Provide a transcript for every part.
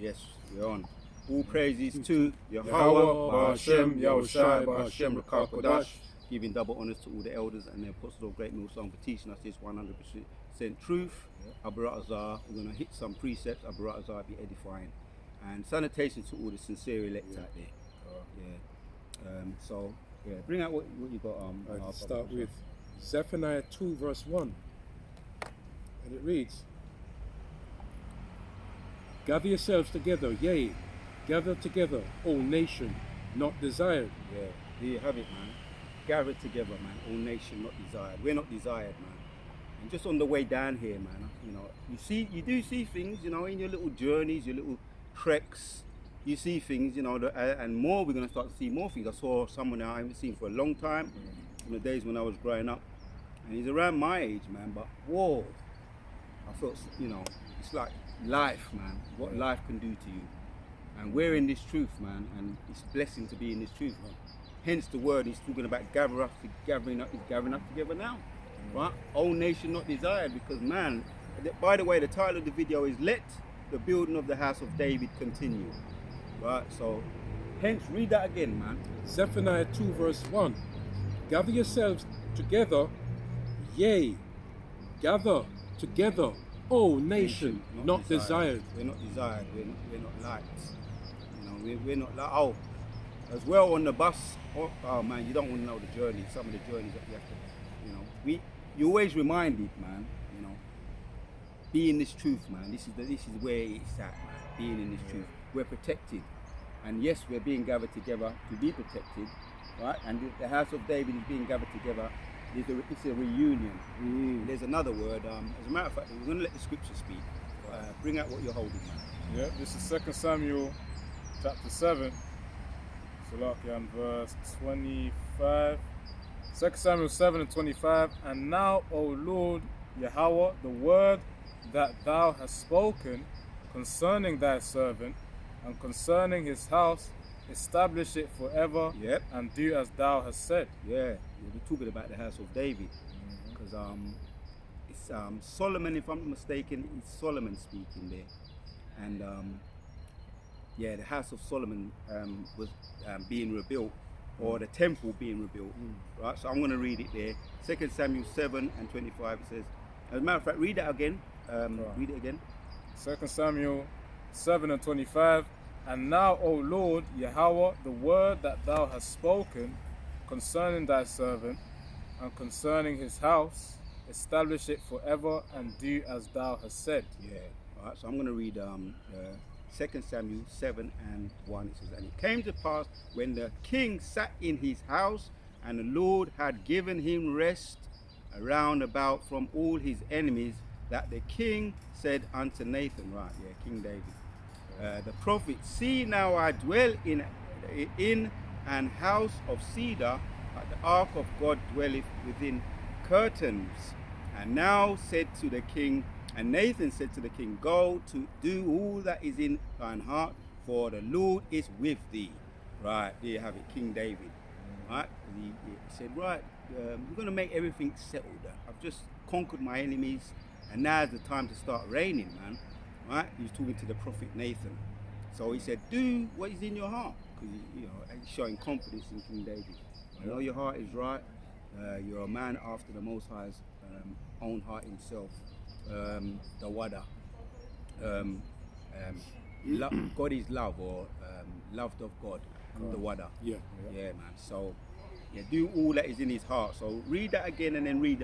Yes, we're on. All praises to Yahweh, Yahweh, Ba'ashem, Yahushai, Ba'ashem, Ba'ashem, Rakakodash. Giving double honors to all the elders and the apostles of Great Millstone for teaching us this 100% truth. Abaratazar, we're going to hit some precepts. Abaratazar be edifying. And sanitation to all the sincere elect out there. So, bring out what you got. I'll start with Zephaniah 2 verse 1. And it reads, "Gather yourselves together, yea, gather together, O nation, not desired." Yeah, there you have it, man. Gather together, man. All nation not desired. We're not desired, man. And just on the way down here, man, you know, you do see things, you know, in your little journeys, your little treks. You see things, you know, and more. We're gonna start to see more things. I saw someone I haven't seen for a long time, in the days when I was growing up, and he's around my age, man. But whoa, I felt, you know, it's like life, man. What life can do to you, and we're in this truth, man, and it's a blessing to be in this truth, man. Hence the word he's talking about gathering up together now, right? Old nation not desired, because man, by the way, the title of the video is "Let the Building of the House of David Continue," right? So, hence, read that again, man. Zephaniah 2 verse 1. "Gather yourselves together, yea, gather together, O nation, not desired." We're not desired. We're not liked. You know, we're not like, oh, as well on the bus. Oh man, you don't want to know the journey. Some of the journeys that you have to, you know, you always reminded, man. You know, be in this truth, man. This is where it's at, man. Being in this truth, we're protected, and yes, we're being gathered together to be protected, right? And the house of David is being gathered together. It's a reunion. There's another word. As a matter of fact, we're going to let the scripture speak. Bring out what you're holding, man. Yeah, this is 2 Samuel chapter 7. Salakia and verse 25. 2 Samuel 7 and 25. "And now, O Lord Yahweh, the word that thou hast spoken concerning thy servant and concerning his house, establish it forever, and do as thou hast said." Yeah, we're talking about the house of David, because it's Solomon, if I'm not mistaken, it's Solomon speaking there, and the house of Solomon was being rebuilt, or the temple being rebuilt, right? So I'm going to read it there. 2 Samuel 7 and 25. It says, as a matter of fact, read that again. Read it again. 2 Samuel 7 and 25. "And now, O Lord Yahweh, the word that thou hast spoken concerning thy servant and concerning his house, establish it forever, and do as thou hast said." Yeah. All right. So I'm going to read 2 Samuel 7 and 1. It says, "And it came to pass when the king sat in his house, and the Lord had given him rest around about from all his enemies, that the king said unto Nathan," right, yeah, King David, "the prophet, see now I dwell in an house of cedar, but the ark of God dwelleth within curtains. And now said to the king, and Nathan said to the king, Go to do all that is in thine heart, for the Lord is with thee." Right, there you have it, King David. Right, he said, right, we're going to make everything settled. I've just conquered my enemies, and now's the time to start reigning, man. Right, he was talking to the prophet Nathan. So he said, do what is in your heart, because you know, he's showing confidence in King David. I know your heart is right. You're a man after the Most High's own heart himself. The Wada. God is love, or loved of God. The Wada. Yeah, man. So do all that is in his heart. So read that again, and then read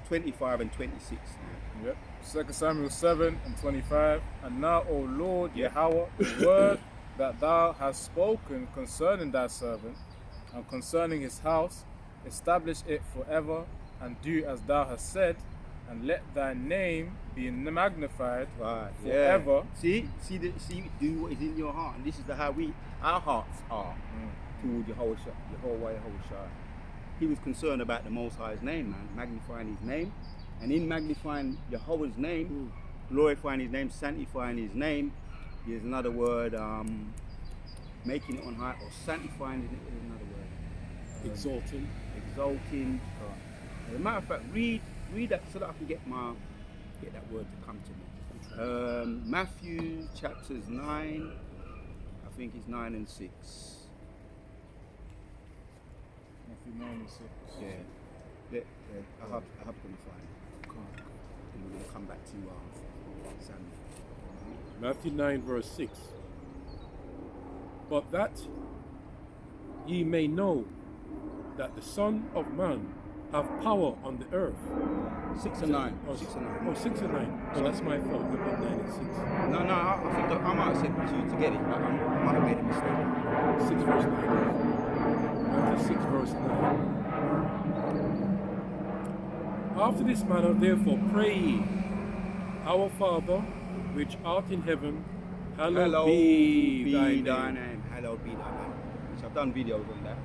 25 and 26. Yep. 2 Samuel 7 and 25. "And now, O Lord Yahweh, the word that thou hast spoken concerning thy servant and concerning his house, establish it forever, and do as thou hast said, and let thy name be magnified forever." See, do what is in your heart, and this is how our hearts are toward Yahweh. He was concerned about the Most High's name, man, magnifying his name, and in magnifying Yahweh's name, glorifying his name, sanctifying his name. There's another word, making it on high, or sanctifying is another word. exalting. As a matter of fact, read that so that I can get that word to come to me. Matthew chapters 9, I think it's 9 and 6. Matthew 9 and 6. Yeah. I have to find it. And we're going to come back to Samuel. Matthew 9 verse 6. But that ye may know that the Son of Man have power on the earth. 6 and 9. Oh, 6 and 9. Oh, 6 and 9. Oh, that's my fault. I got 9 and 6. No, I think I might have said to get it, but I might have made a mistake. 6 verse 9. Matthew 6 verse 9. After this manner, therefore, pray ye, Our Father, which art in heaven, hallowed be thy name. Hallowed be thy name. Which I've done videos on that.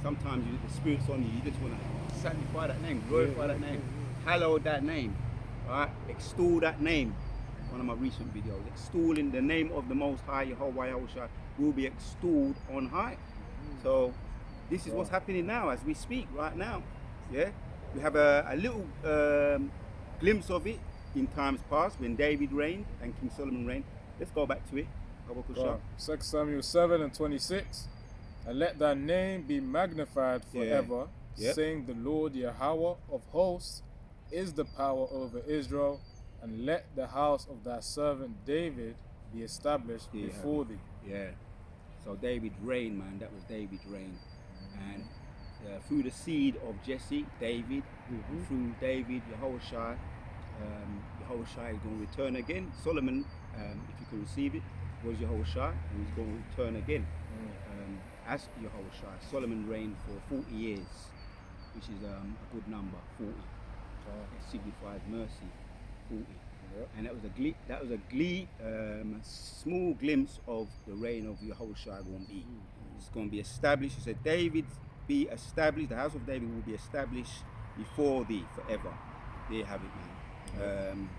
Sometimes the Spirit's on you, you just want to sanctify that name, glorify that name, hallowed that name, right? Extol that name. One of my recent videos, extolling the name of the Most High, Yahweh Yahushua, will be extolled on high. So this is what's happening now as we speak right now. Yeah, we have a little glimpse of it in times past when David reigned and King Solomon reigned. Let's go back to it. 2 Samuel 7 and 26. And let thy name be magnified forever, saying the Lord Yahweh of hosts is the power over Israel, and let the house of thy servant David be established before thee. Yeah. So David reigned, man. That was David's reign. And through the seed of Jesse, David, through David, Yahushua, Yahushua is going to return again. Solomon, if you can receive it, was Yahushua, and he's going to return again. As Yahushua, Solomon reigned for 40 years, which is a good number, 40. It signifies mercy, 40. And that was a small glimpse of the reign of Yahushua going to be. It's going to be established. He said, David be established, the house of David will be established before thee forever. There you have it, man.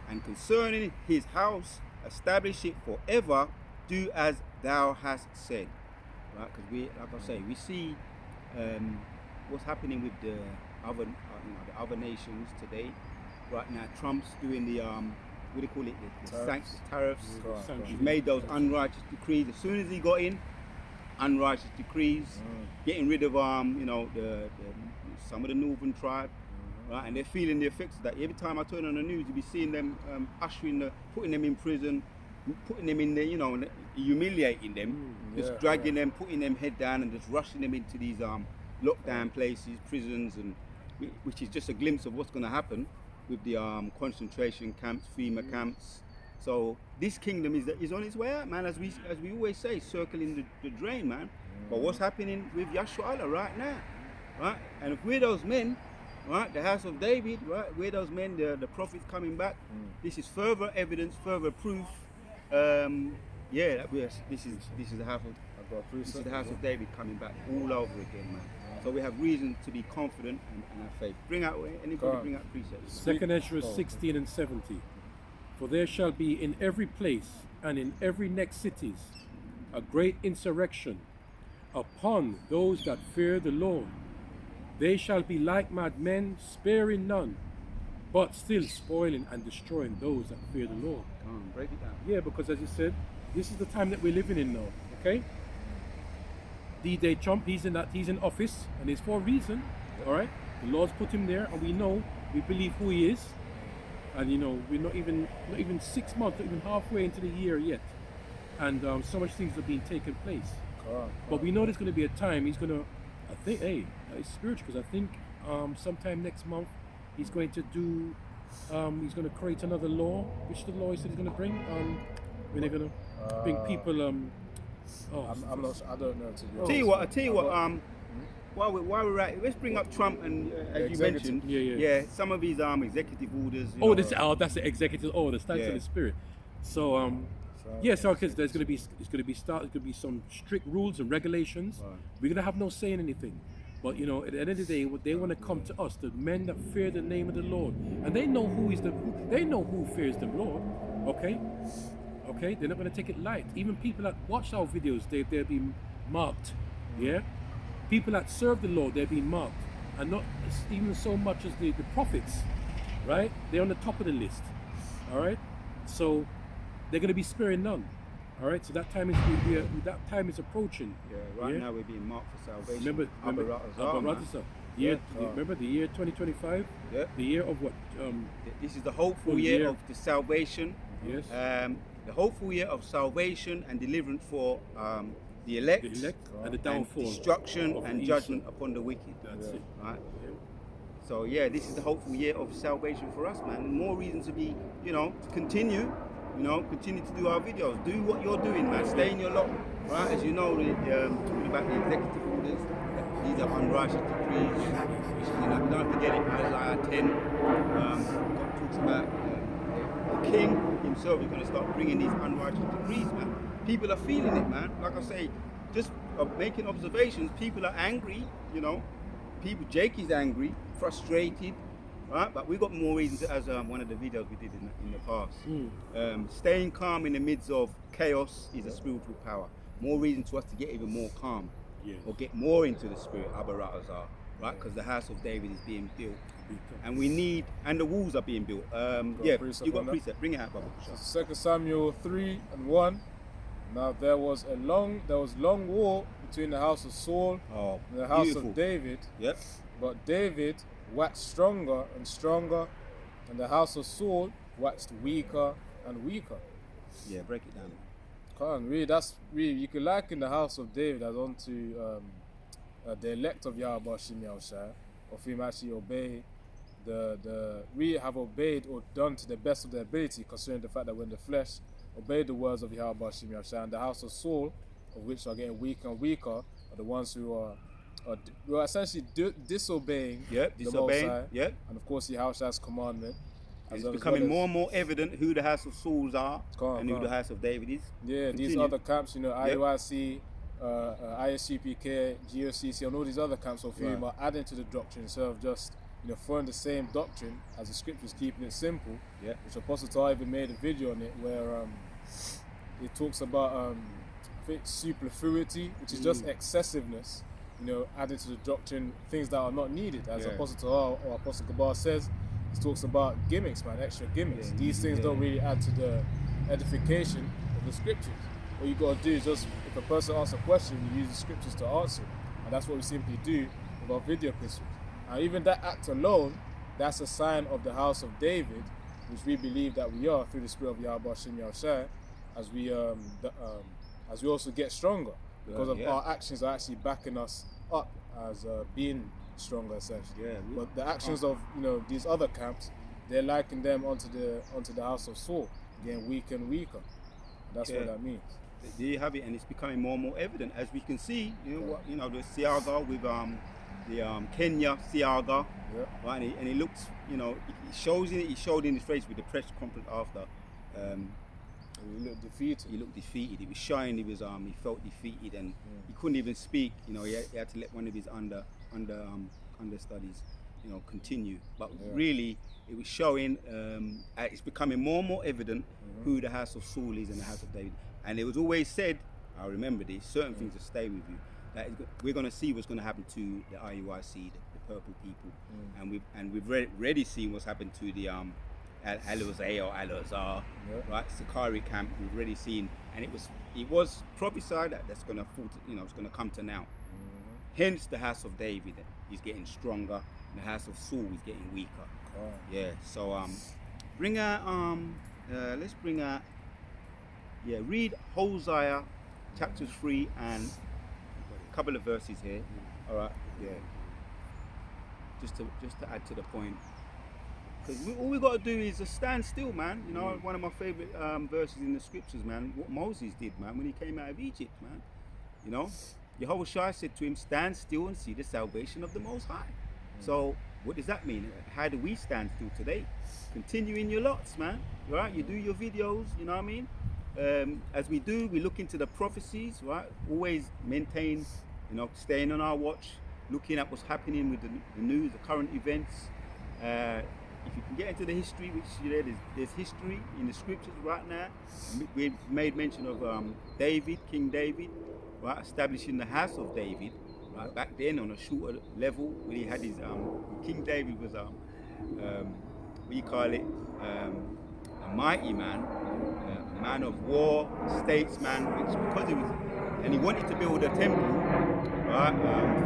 And concerning his house, establish it forever, do as thou hast said. Right, because like I say, we see what's happening with the other nations today. Right now, Trump's doing the what do you call it? The tariffs. He's made those unrighteous decrees. As soon as he got in, unrighteous decrees, getting rid of some of the northern tribe. Right, and they're feeling the effects of that. Every time I turn on the news, you'll be seeing them putting them in prison, putting them in there, humiliating them, just dragging them, putting them head down, and just rushing them into these lockdown places, prisons, and which is just a glimpse of what's going to happen with the concentration camps, FEMA camps. So this kingdom is on its way out, man. As we always say, circling the drain, man. But what's happening with Yahshua right now, right? And if we're those men, right, the house of David, right, we're those men, the prophets coming back. This is further evidence, further proof. That this is the house of David coming back all over again, man. So we have reason to be confident and have faith. Bring out precepts. 2 Ezra 16 and 70. For there shall be in every place and in every next cities a great insurrection upon those that fear the Lord. They shall be like mad men, sparing none, but still spoiling and destroying those that fear the Lord. Come on, break it down. Yeah, because as you said, this is the time that we're living in now. Okay. D-Day Trump, he's in office, and it's for a reason. All right, the Lord's put him there, and we believe who he is, and we're not even 6 months, not even halfway into the year yet, and so much things are being taken place. But we know there's going to be a time he's going to, I think, it's spiritual, because I think sometime next month he's going to do, he's going to create another law, which the law he said he's going to bring, when they're going to bring people. I'm not sure. I don't know. I tell you what. While we're at it, let's bring up Trump and as you mentioned, some of his executive orders. That's the executive order, the stance of the Spirit. So because there's going to be some strict rules and regulations. Right. We're going to have no say in anything. But at the end of the day, they want to come to us, the men that fear the name of the Lord, and they know they know who fears the Lord. Okay, they're not going to take it light. Even people that watch our videos, they're being marked. Yeah, people that serve the Lord, they're being marked, and not even so much as the prophets, right? They're on the top of the list. All right, So they're going to be sparing none. All right. So that time is that time is approaching. Yeah, right now we're being marked for salvation. Remember, Abaratazar, year, Yeah. remember the year 2025, Yeah. the year of what? This is the hopeful Full year year. of the salvation. Yes, The hopeful year of salvation and deliverance for the elect, the elect and the and downfall. destruction of and Esau. judgment upon the wicked. That's it. Right? Yeah. So yeah, this is the hopeful year of salvation for us, man. And more reason to be, to continue, continue to do our videos. Do what you're doing, man. Stay in your lot, right? As you know, talking about the executive orders, these are unrighteous decrees. Which, we don't have to get it. Isaiah 10 God talks about the king himself is going to start bringing these unrighteous decrees, man. People are feeling it, man. Like I say, just making observations. People are angry, People, Jake is angry, frustrated, right? But we got more reasons, as one of the videos we did in the past. Staying calm in the midst of chaos is a spiritual power. More reason to us to get even more calm, Yes. or get more into the spirit, Abaratazar, right? Because the house of David is being built, and we need, and the walls are being built. Yeah, precept you got on that? precept. Bring it out, Baba. 2 Samuel 3:1. Now there was long war between the house of Saul Oh, and the house beautiful. of David, Yep. but David waxed stronger and stronger, and the house of Saul waxed weaker and weaker. Yeah, break it down. Can't really. You could liken the house of David as onto the elect of Yahweh Shim Yahushua, of whom actually obey we have obeyed or done to the best of their ability, considering the fact that when the flesh obeyed the words of Yahweh Shim Yahushua, and the house of Saul, of which are getting weaker and weaker, are the ones who are essentially disobeying Yep, the disobeying. Most High, Yep. and of course Yahushua's commandment. It's as becoming well as- more and more evident who the house of Saul's are Come on, and who come the on. house of David is. Yeah, these Continue. other camps, IUIC, ISUPK, GOCC, and all these other camps of whom Right. are adding to the doctrine instead of just throwing the same doctrine as the scriptures, keeping it simple. Yeah. Which Apostle Tar even made a video on it where it talks about I think superfluity, which is just excessiveness. Adding to the doctrine things that are not needed, as Yeah. Apostle Tar or Apostle Kabar says. He talks about gimmicks, man, extra gimmicks. Yeah, These things yeah. don't really add to the edification of the scriptures. What you gotta do is just, if a person asks a question, you use the scriptures to answer it. And that's what we simply do with our video epistles. And even that act alone, that's a sign of the house of David, which we believe that we are through the spirit of Yahweh Shem Yahushua, as we also get stronger. Because of Yeah. our actions are actually backing us up as being stronger essentially. Yeah, we- But the actions of these other camps, they're liking them onto the house of Saul, getting weaker and weaker. That's what Yeah. that means. There you have it, and it's becoming more and more evident as we can see. The Siaga with the Kenya Siaga, Yeah. right? And it looks, he showed in his face with the press conference after. We look defeated. He looked defeated. He was showing he felt defeated, and he couldn't even speak. He had to let one of his understudies, continue. But really, it was showing. It's becoming more and more evident who the house of Saul is and the house of David. And it was always said, I remember this, certain things to stay with you. That we're going to see what's going to happen to the IUIC, the purple people, and we've already seen what's happened to the Al-Azhar, right? Sakari camp. We've already seen, and it was prophesied that that's going to it's going to come to now. Hence, the house of David is getting stronger, and the house of Saul is getting weaker. Yeah. So bring out let's bring out. Yeah, read Hosea chapters 3 and a couple of verses here. All right. Yeah. Just to add to the point. Because all we got to do is just stand still, man. One of my favorite verses in the scriptures, man. What Moses did, man, when he came out of Egypt, man. Yahushua said to him, "Stand still and see the salvation of the Most High." So, what does that mean? How do we stand still today? Continue in your lots, man. Right? You do your videos. You know what I mean? As we do, we look into the prophecies. Right? Always maintain, staying on our watch, looking at what's happening with the news, the current events. If you can get into the history, which there's history in the scriptures right now. We made mention of King David, right, establishing the house of David, right, back then on a shorter level, when he had his King David was what do you call it, a mighty man, a man of war, statesman, which because he was, and he wanted to build a temple, right,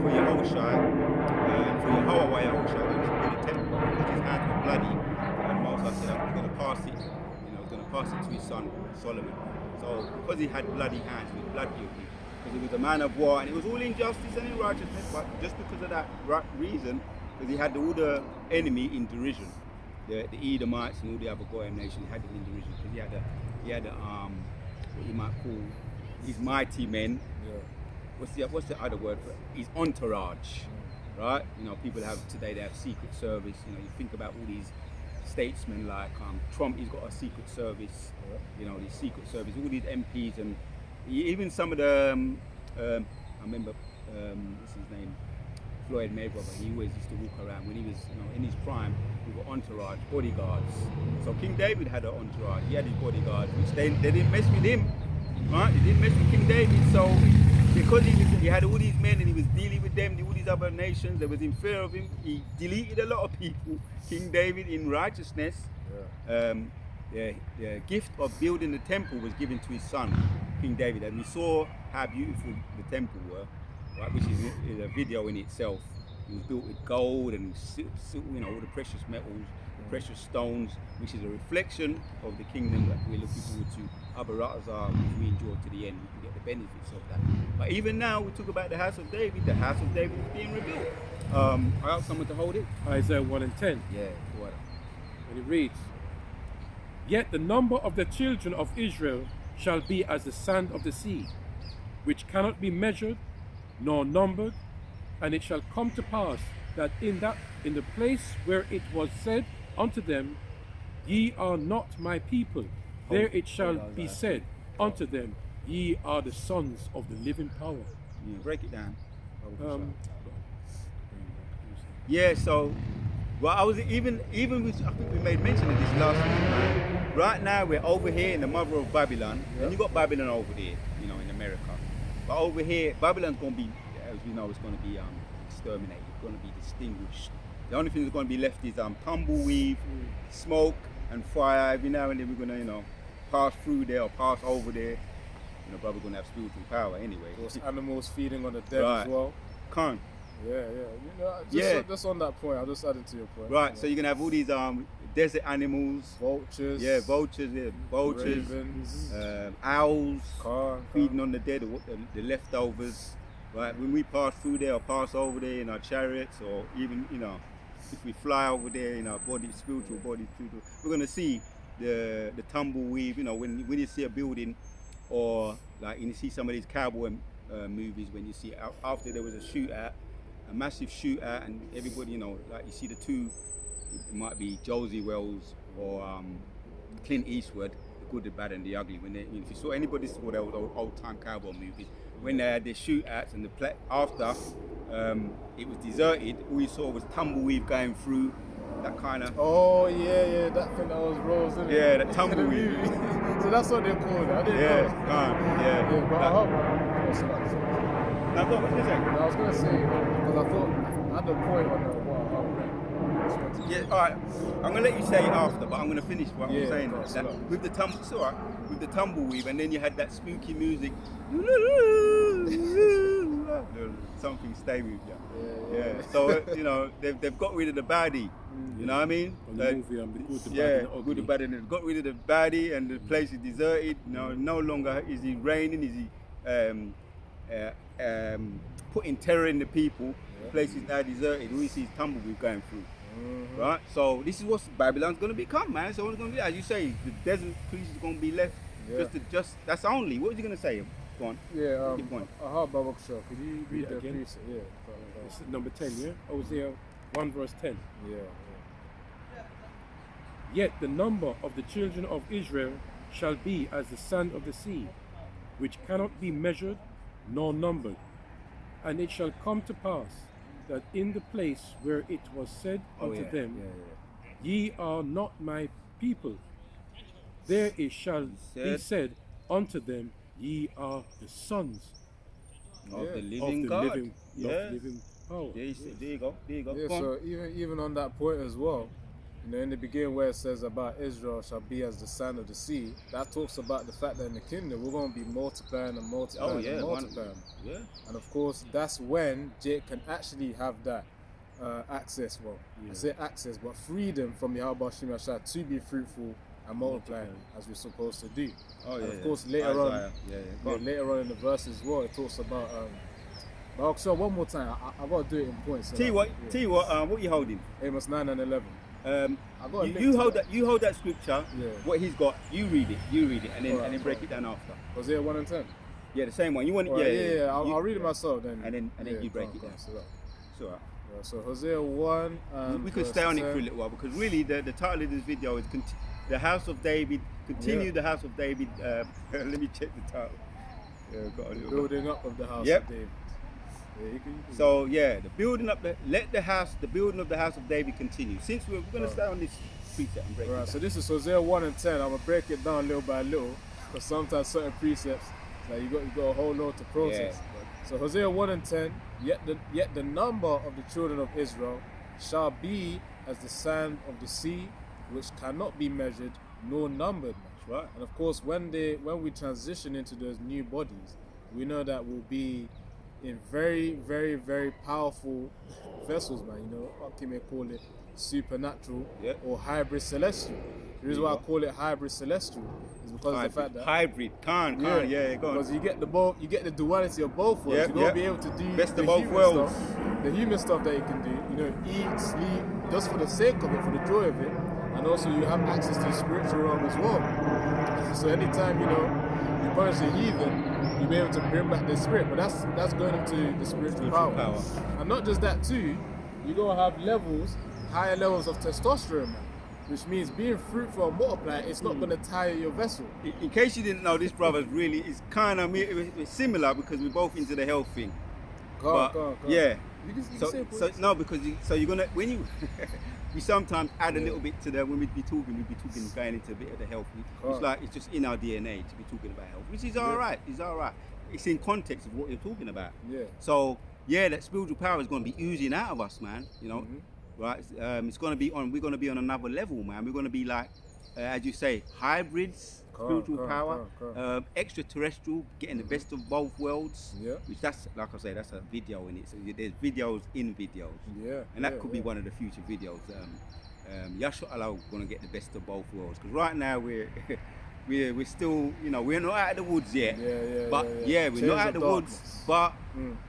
for Yahushua, for Yahweh Yahushua, he wanted to build a temple, but because his hands were bloody, and Moses said, I'm going to pass it, he's going to pass it to his son Solomon. So because he had bloody hands, he was blood guilty, because he was a man of war, and it was all injustice and unrighteousness, but just because of that reason, because he had all the enemy in derision, the Edomites and all the other Goyim nations had him in derision, because he had what you might call his mighty men. Yeah. What's the other word for it? His entourage, right? People today they have secret service. You think about all these statesmen like Trump. He's got a secret service. Yeah. These secret service. All these MPs and even some of the. I remember what's his name, Floyd Mayweather. He always used to walk around when he was in his prime. He got entourage, bodyguards. So King David had an entourage. He had his bodyguards, which they didn't mess with him. Right? He didn't mess with King David. So because he had all these men and he was dealing with them, all these other nations, they was in fear of him. He deleted a lot of people. King David in righteousness. Yeah. The gift of building the temple was given to his son, King David, and we saw how beautiful the temple were, right? Which is a video in itself. It was built with gold and all the precious metals, the precious stones, which is a reflection of the kingdom that we're looking forward to. Abarazar, which we enjoy to the end, we can get the benefits of that. But even now, we talk about the house of David. The house of David is being rebuilt. I ask someone to hold it. Isaiah 1 and 10. Yeah, what? And it reads, Yet the number of the children of Israel shall be as the sand of the sea, which cannot be measured nor numbered. And it shall come to pass that in the place where it was said unto them, Ye are not my people, there it shall be said unto them, Ye are the sons of the living power. Yeah, break it down. Yeah, so I was even with, I think we made mention of this last week, man. Right now we're over here in the mother of Babylon, and you got Babylon over there, in America. But over here, Babylon's going to be, as we know, it's going to be exterminated. It's going to be distinguished. The only thing that's going to be left is tumbleweed, smoke, and fire. Every now and then we're going to, pass through there or pass over there. Probably going to have spiritual power anyway. Those animals feeding on the dead Right. as well. Can't. Yeah. Just on that point, I'll just add it to your point. Right, so you're going to have all these desert animals. Vultures. Yeah, vultures, Ravens. Owls, Car. feeding on the dead, the leftovers. Right, when we pass through there or pass over there in our chariots, or even, if we fly over there in our body, spiritual body, we're going to see the tumbleweed. When you see a building, or like you see some of these cowboy movies, when you see after there was a shootout, a massive shootout, and everybody, like you see the two, it might be Josie Wells or Clint Eastwood, the good, the bad, and the ugly. If you saw anybody saw those old time cowboy movies, when they had their shootouts and after it was deserted, all you saw was tumbleweed going through. That kind of. Oh yeah, that thing that was rose, isn't it? Yeah, the tumbleweed. So that's what they call it. I didn't know. Yeah, But I hope. What's that? Now, what was you saying? I was gonna say because I thought I had the point on what I read. Yeah, all right. I'm gonna let you say it after, but I'm gonna finish what I'm saying. Of course, That, sure. with the it's all right. With the tumbleweed, and then you had that spooky music. Something stay with you. Yeah. So they've got rid of the baddie. You know what I mean? On the movie, the good, the bad, Yeah, and the ugly. good, the bad, and they've got rid of the baddie, and the place is deserted. No longer is he raining. Is he putting terror in the people? The place is now deserted. All you see is tumbleweed going through. Mm-hmm. Right? So this is what Babylon's going to become, man. So it's going to be, as you say, the desert piece is going to be left. Yeah. That's only. What was you going to say? Go on. Yeah. Keep going. Aha, Babakshah. Could you read it the again? piece? Yeah. It's number 10, yeah? Hosea 1 verse 10. Yeah. Yet the number of the children of Israel shall be as the sand of the sea, which cannot be measured nor numbered. And it shall come to pass that in the place where it was said unto them, Ye are not my people, there it shall be said unto them, Ye are the sons Of the of living the God. living, of living power. There you go. Yeah, Go on. so even on that point as well, You know, in the beginning where it says about Israel shall be as the sand of the sea, that talks about the fact that in the kingdom we're going to be multiplying and multiplying and multiplying. Yeah. And of course, that's when Jake can actually have that access. Well, I say access, but freedom from Yahweh Shem Yashai to be fruitful and multiplying as we're supposed to do. Oh yeah. And of course, later Isaiah. on, later on in the verses as well, it talks about. But so one more time, I got to do it in points. So Tell you what, what you holding? Amos 9 and 11. I got a link You to hold that. You hold that scripture. Yeah. What he's got, you read it, and then Alright, break it down after. Hosea 1 and 10. Yeah, the same one. You want? Alright, Yeah. I'll read it myself then. And then you break it down. So, It's alright. yeah, so Hosea 1 and We could verse stay on it 10. for a little while because really the title of this video is the House of David. Continue Yeah. the House of David. Let me check the title. Yeah, I've got a little bit. Building up of the house Yep. of David. Yeah, you can So yeah, the building of the building of the House of David continue. Since we're going to stay on this precept and break it Alright, down. so this is Hosea 1 and 10. I'm gonna break it down little by little because sometimes certain precepts, like you got a whole lot to process. So Hosea 1 and 10. Yet the number of the children of Israel shall be as the sand of the sea, which cannot be measured nor numbered. That's right. And of course, when we transition into those new bodies, we know that we'll be in very, very, very powerful vessels, man. You know, what can we call it? Supernatural or hybrid celestial. The reason why I call it hybrid celestial is because of the fact that hybrid, go on. because you get the duality of both worlds. You're gonna be able to do best the of both human worlds. stuff, the human stuff that you can do. You know, eat, sleep, just for the sake of it, for the joy of it, and also you have access to the spiritual realm as well. So anytime you punish a heathen, you'll be able to bring back their spirit. But that's going into the spiritual power. And not just that too, you're gonna have higher levels of testosterone, man. Which means being fruitful and multiply, it's not going to tire your vessel. In case you didn't know, this brother's really is kind of similar because we're both into the health thing. Yeah. So no, because you're gonna when you we sometimes add a little bit to that when we'd be talking going into a bit of the health. It's like it's just in our DNA to be talking about health, which is all right. It's all right. It's in context of what you're talking about. Yeah. So yeah, that spiritual power is going to be oozing out of us, man. You know. Right, it's going to be on. We're going to be on another level, man. We're going to be like, as you say, hybrids, spiritual power, extraterrestrial, getting the best of both worlds. Yeah. Which that's like I say, that's a video in it. So there's videos in videos. Yeah. And that could be one of the future videos. Yahshua Allah going to get the best of both worlds because right now we're still, we're not out of the woods yet. We're not out of the woods. But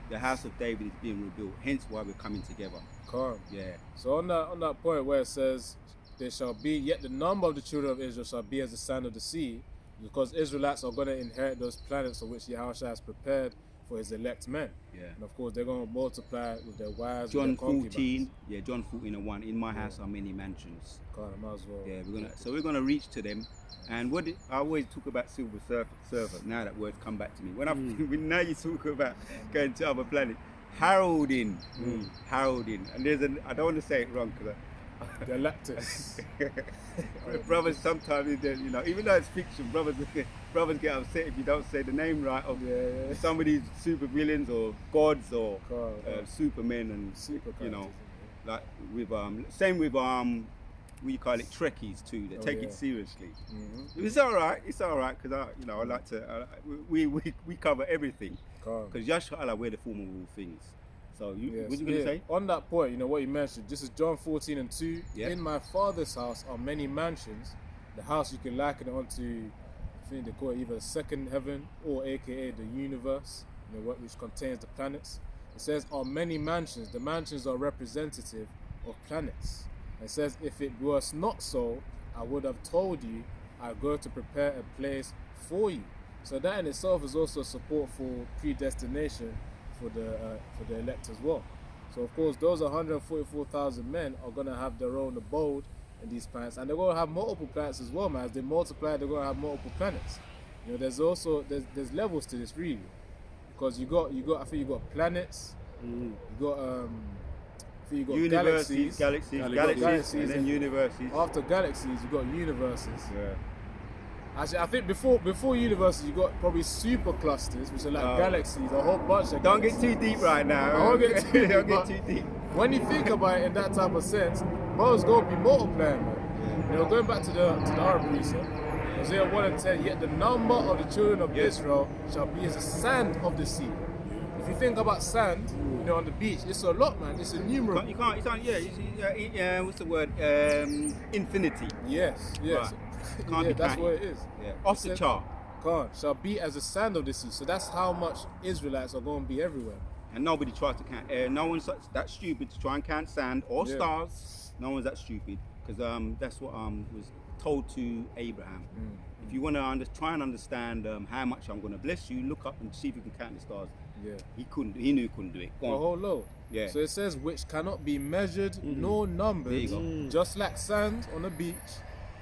the House of David is being rebuilt. Hence why we're coming together. Calm. Yeah. So on that point where it says, "There shall be yet the number of the children of Israel shall be as the sand of the sea," because Israelites are going to inherit those planets of which Yahushua has prepared for his elect men. Yeah. And of course, they're going to multiply with their wives. John with their 14. Yeah, John 14:1. In my house are many mansions. Calm, might as well. Yeah, we're gonna reach to them. And I always talk about Silver Surfer. Now that word's come back to me. Now you talk about going to other planets. Heralding, and I don't want to say it wrong because Galactus. brothers sometimes, even though it's fiction, brothers get upset if you don't say the name right of some of these super villains or gods or supermen and super like with same with we call it Trekkies too. They take it seriously. It's all right because I like to we cover everything. Because Yahshua Allah, we're the form of all things. So what you going to say? On that point, what you mentioned, this is John 14:2. In my Father's house are many mansions. The house you can liken it onto, I think they call it either the second heaven or aka the universe, which contains the planets. It says are many mansions. The mansions are representative of planets. It says if it was not so, I would have told you I go to prepare a place for you. So that in itself is also support for predestination for the elect as well. So of course those 144,000 men are going to have their own abode in these planets, and they're going to have multiple planets as well, man. As they multiply, they're going to have multiple planets. There's also there's levels to this really, because you got I think you got planets, you got galaxies, galaxies, and then universes. After galaxies, you got universes. Yeah. Actually, I think before universes, you got probably super clusters, which are like galaxies, a whole bunch of. Don't galaxies. get too deep right now. I won't get too deep. Don't get too deep. When you think about it in that type of sense, bro's gonna be multiplying, man. You know, going back to the other precept, Hosea 1 and 10, yet the number of the children of Israel shall be as the sand of the sea. If you think about sand, you know, on the beach, it's a lot, man. It's innumerable. You can't. What's the word? Infinity. Yes. Right. Can't be that's counted. what it is. Yeah. Off the chart. Can't. Shall be as the sand of the sea. So that's how much Israelites are going to be everywhere. And nobody tries to count. No one's that stupid to try and count sand or Yeah. stars. No one's that stupid because that's what was told to Abraham. If you want to try and understand how much I'm going to bless you, look up and see if you can count the stars. Yeah. He couldn't. He knew he couldn't do it. Go A on. whole load. Yeah. So it says, which cannot be measured nor numbered, There you go. just like sand on the beach.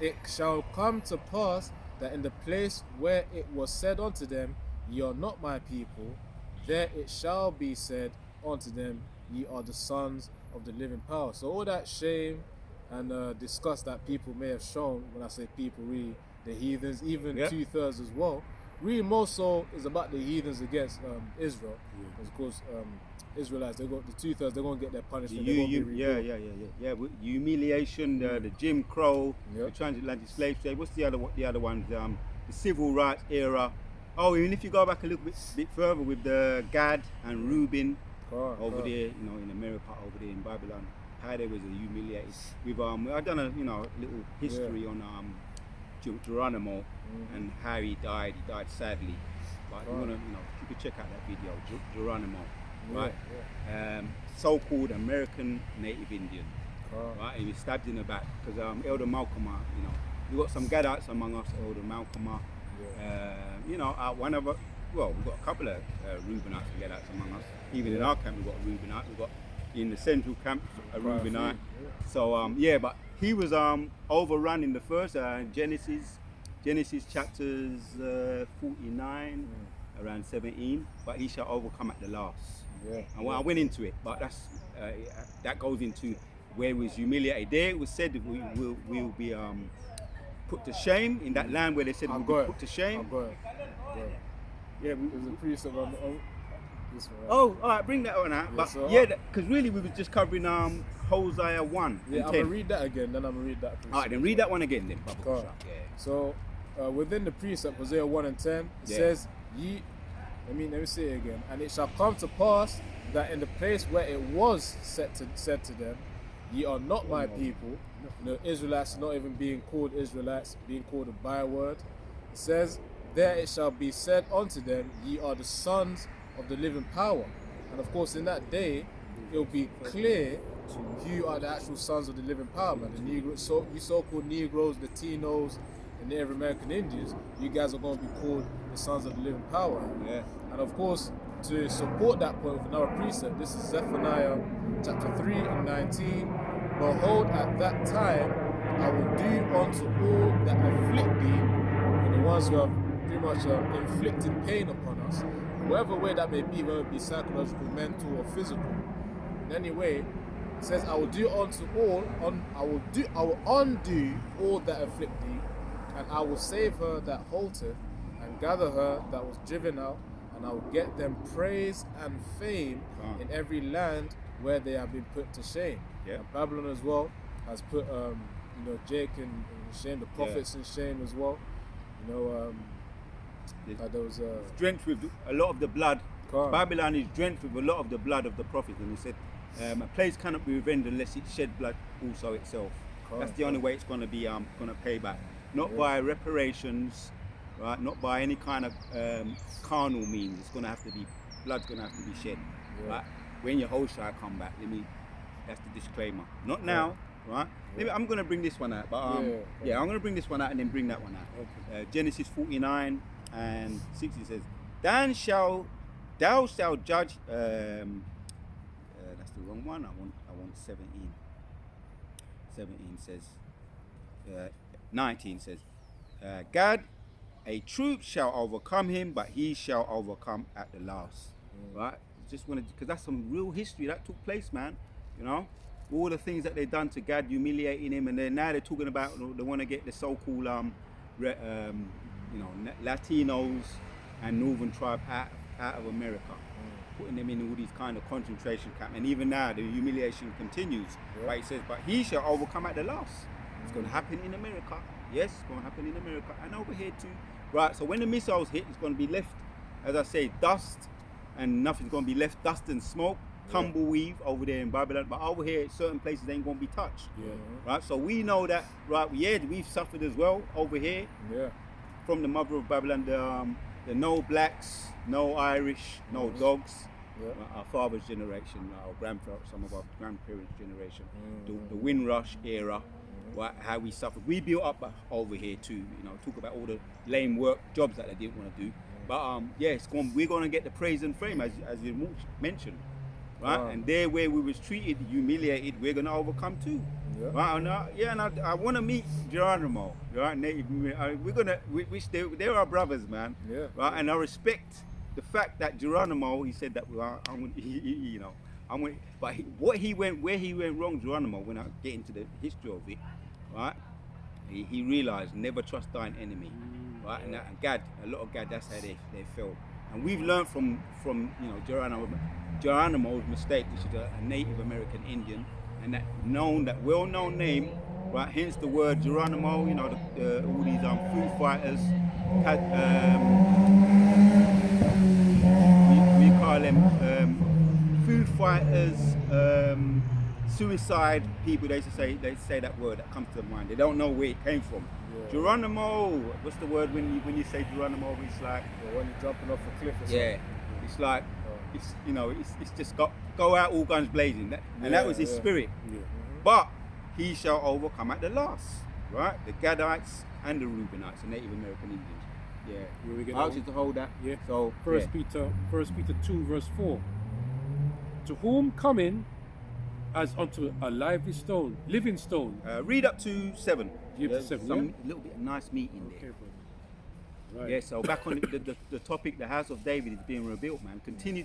It shall come to pass that in the place where it was said unto them, ye are not my people, there it shall be said unto them, ye are the sons of the living power. So all that shame and disgust that people may have shown, when I say people, really the heathens, even Yeah. 2/3 as well, really more so is about the heathens against Israel. Because of course Israelites, they got the 2/3, they're gonna get their punishment. they're gonna be rebuilt. with humiliation, the Jim Crow, Yep. the transatlantic slave trade. What's the other ones? The civil rights era. Oh, even if you go back a little bit further with the Gad and Reuben over there, you know, in America, over there in Babylon, how they was humiliated. With I've done a little history on Geronimo and how he died. He died sadly, but you wanna, you could check out that video, Geronimo, right? So-called American Native Indian, right? He was stabbed in the back because Elder Malcolm, we got some Gadites among us, Elder Malcolm, one of us. Well, we've got a couple of Reubenites and Gadites among us. Even in our camp, we've got a Reubenite. We've got in the central camp a Reubenite. So but he was overrun in the first Genesis chapters 49, around 17. But he shall overcome at the last. Yeah. And I went into it, but that goes into where he was humiliated. There it was said that we'll be put to shame in that land where they said we'll be put to shame. I've got it. Yeah, There's a precept on this one. Right? Oh, all right, bring that one out. But because really we was just covering Hosea 1 Yeah, and I'm 10. gonna read that again, then I'm gonna read that precept. All right, then read that one again then, Bubba. Cool. Yeah. So within the precept, Hosea 1 and 10, it says, ye, let me say it again. And it shall come to pass that in the place where it was said to them, ye are not my people. The Israelites not even being called Israelites, being called a byword. It says, there it shall be said unto them, ye are the sons of the living power. And of course in that day, it will be clear who are the actual sons of the living power, man. The Negroes, you so-called Negroes, Latinos, and Native American Indians, you guys are going to be called the sons of the living power. Yeah. And of course, to support that point with another precept, this is Zephaniah chapter 3 and 19. Behold, at that time, I will do unto all that afflict thee, and the ones who have pretty much inflicted pain upon us, whatever way that may be, whether it be psychological, mental, or physical. In any way, it says, I will do unto all, I will undo all that afflict thee, and I will save her that halteth, and gather her that was driven out, and I will get them praise and fame in every land where they have been put to shame. Yeah. And Babylon as well has put Jake in shame, the prophets in shame as well. There was drenched with a lot of the blood. Correct. Babylon is drenched with a lot of the blood of the prophets, and he said, a place cannot be revenged unless it shed blood also itself. That's the only way it's going to be going to pay back, not by reparations, right? Not by any kind of carnal means. It's going to have to be blood's going to have to be shed, right? When Yehoshua come back, that's the disclaimer. Not now, right? I'm going to bring this one out, but I'm going to bring this one out and then bring that one out. Okay. Genesis 49 and 60 says, thou shalt judge. That's the wrong one. I want 17. 17 says, 19 says, Gad, a troop shall overcome him, but he shall overcome at the last. Right? Just wanted, because that's some real history that took place, man. You know, all the things that they've done to Gad, humiliating him, and then now they're talking about they want to get the so-called Latinos and Northern tribe out of America. putting them in all these kind of concentration camps. And even now, the humiliation continues. Yeah. Right? It says, but he shall overcome at the last. It's going to happen in America. Yes, it's going to happen in America. And over here too. Right, so when the missiles hit, it's going to be left, as I say, dust, and nothing's going to be left, dust and smoke, tumbleweed over there in Babylon. But over here, certain places ain't going to be touched. Yeah. Right, so we know that, right, yeah, we've suffered as well over here Yeah. from the mother of Babylon, the no blacks, no Irish, no dogs. Yeah. Our father's generation, our grandparents, some of our grandparents' generation, the Windrush era, right, how we suffered. We built up over here too, you know, talk about all the lame work jobs that they didn't want to do. But yeah, we're going to get the praise and fame, as you mentioned, right? And there where we was treated, humiliated, we're going to overcome too. Yeah. Right, and I want to meet Geronimo, right? They're our brothers, man. Yeah. Right, and I respect the fact that Geronimo, he said that where he went wrong, Geronimo, when I get into the history of it, right? He realized never trust thine enemy, right? And Gad, a lot of Gad, that's how they fell. And we've learned from Geronimo's mistake, which is a Native American Indian, and that well-known name, right? Hence the word Geronimo. You know, all these Foo Fighters, we call them Foo Fighters, suicide people. They say that word that comes to mind. They don't know where it came from. Yeah. Geronimo. What's the word when you say Geronimo? It's like When you're jumping off a cliff or something. yeah. It's like it's just go out all guns blazing. That was his spirit. Yeah. But he shall overcome at the last, right? The Gadites and the Reubenites, the Native American Indians. Yeah. Where we get I asked that you to hold that. Yeah. So First Peter 2 verse 4. To whom coming as unto a lively stone, living stone. read up to 7. Yeah, to 7, Some little bit of nice meat in there. brother. Right. Yeah. So back on the topic, the house of David is being rebuilt, man. Continue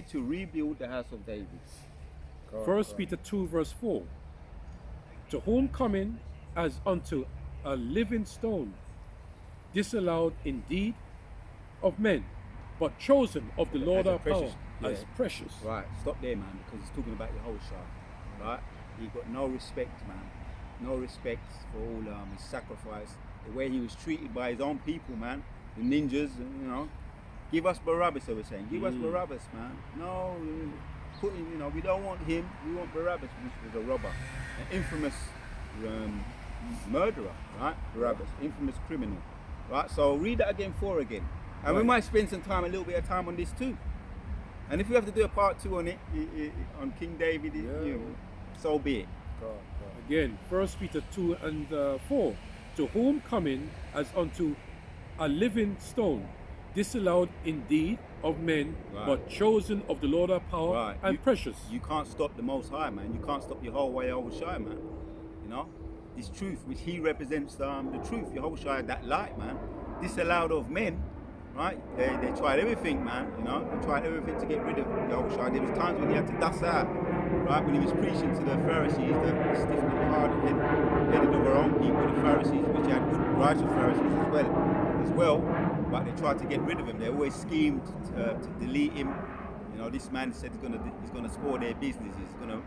to rebuild the house of David. First Peter 2 verse 4. To whom coming as unto a living stone, disallowed indeed of men, but chosen of the Lord As a our power, precious- as yeah. precious. Right, stop there, man, because he's talking about Yehoshua, right? He got no respect, man. No respect for all his sacrifice, the way he was treated by his own people, man. The ninjas, you know. Give us Barabbas, they were saying. Give us Barabbas, man. No, we don't want him. We want Barabbas, which was a robber, an infamous murderer, right? Barabbas, infamous criminal, right? So read that again, 4 again. And we Right. might spend a little bit of time on this too. And if we have to do a part 2 on it, on King David, so be it. Again, First Peter 2 and 4. To whom coming as unto a living stone, disallowed indeed of men, Right. but chosen of the Lord our power, Right. and precious. You can't stop the Most High, man. You can't stop Yehovah Yahushai, man. You know, His truth, which He represents the truth. Yahushai, that light, man. Disallowed of men, right? They tried everything, man. You know, they tried everything to get rid of Yahushua. There was times when he had to dust out, right? When he was preaching to the Pharisees, the stiff-necked, hard-headed of our own people, the Pharisees, which had good righteous Pharisees as well. But they tried to get rid of him. They always schemed to delete him. You know, this man said he's gonna spoil their business. He's gonna,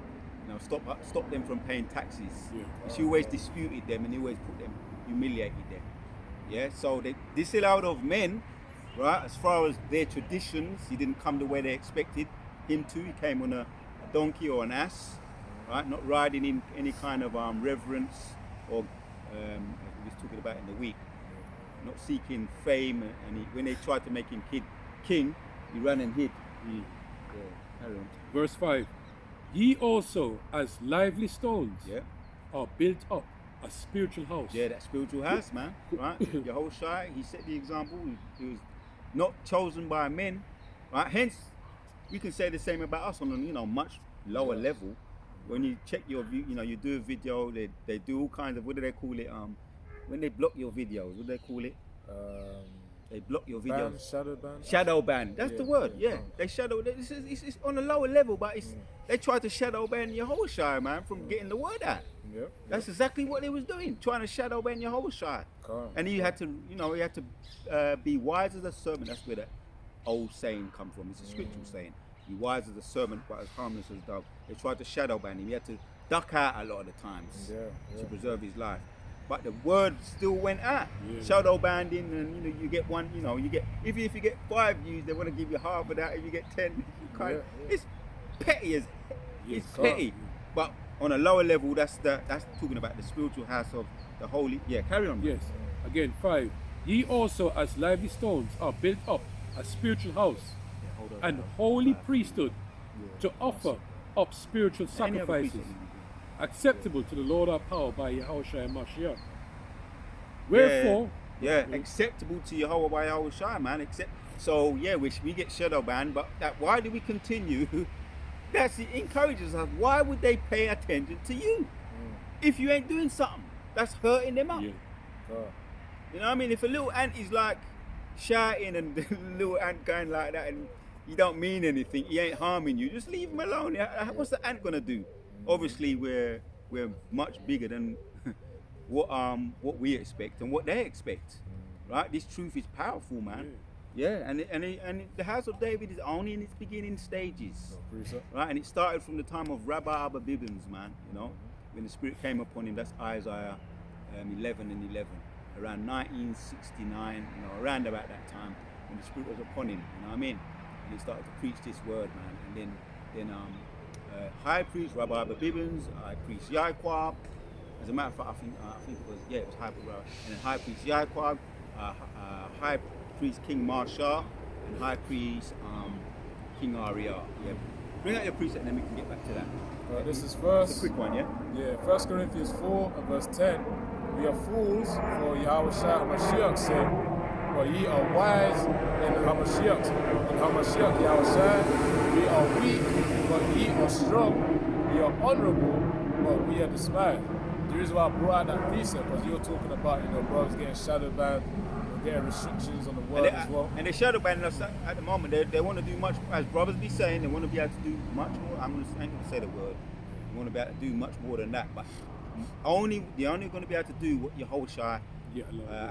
stop them from paying taxes. Yeah. But he always disputed them and he always put them, humiliated them. Yeah. So they disallowed of men, right? As far as their traditions, he didn't come the way they expected him to. He came on a donkey or an ass, right? Not riding in any kind of reverence or as we was talking about in the week. Not seeking fame, and when they tried to make him king, he ran and hid. Yeah, carry on. Verse 5. Ye also, as lively stones, Yeah, are built up a spiritual house. yeah, that spiritual house, man. Right, Yehoshua, he set the example. He was not chosen by men, right? Hence, we can say the same about us on a much lower level. When you check your view, you do a video. They do all kinds of, what do they call it? When they block your videos, what do they call it? They block your videos. Shadow ban. Shadow ban. That's the word. yeah. Yeah, they shadow. It's on a lower level, but they try to shadow ban Yehoshua, man, from getting the word out. Yep. That's exactly what they was doing, trying to shadow ban Yehoshua. Correct. And he had to be wise as a servant. That's where the old saying come from. It's a scriptural saying. Be wise as a serpent, but as harmless as a dove. They tried to shadow ban him. He had to duck out a lot of the times to preserve his life. But the word still went out. Shadow banding, and you know, you get one. You know, you get if you get 5 views, they want to give you half of that. If you get 10, it's petty as it's petty. But on a lower level, that's talking about the spiritual house of the holy. Yeah, carry on. Yes. Again, 5. Ye also, as lively stones, are built up a spiritual house and holy priesthood to offer up spiritual sacrifices acceptable to the Lord our power by Yahushua and Mashiach. Wherefore, acceptable to Yahweh by Yahushua, man. So we get shadow banned, but why do we continue? It encourages us. Why would they pay attention to you if you ain't doing something that's hurting them up? You know what I mean? If a little ant is like shouting and the little ant going like that, and you don't mean anything, he ain't harming you, just leave him alone. What's the ant gonna do? Obviously, we're much bigger than what we expect and what they expect, right? This truth is powerful, man. And the house of David is only in its beginning stages, right? And it started from the time of Rabbi Abba Bibbins, man. You know, when the Spirit came upon him. That's Isaiah 11 and 11, around 1969. You know, around about that time when the Spirit was upon him. You know what I mean? And he started to preach this word, man. And then High Priest Rabbi Abba Bibbins, High Priest Yaquab. As a matter of fact, I think it was High Priest, and then High Priest Yaquab, High Priest King Marsha, and High Priest King Ariel. Yeah, bring out your precept, and then we can get back to that. This is first. It's a quick one, yeah. Yeah, 1 Corinthians 4 and verse 10. We are fools for Yahushua and Mashiach's sake, but ye are wise in Hamashiach's. In Hamashiach Yahushua, we are weak, but ye are strong. We are honorable, but we are despised. The reason why I brought out that precept, because you were talking about, you know, brothers getting shadow banned, getting restrictions on the word as well. And they shadow banning us at the moment. They want to do much, as brothers be saying, they want to be able to do much more. I ain't going to say the word. They want to be able to do much more than that. But they're only going to be able to do what Yahushua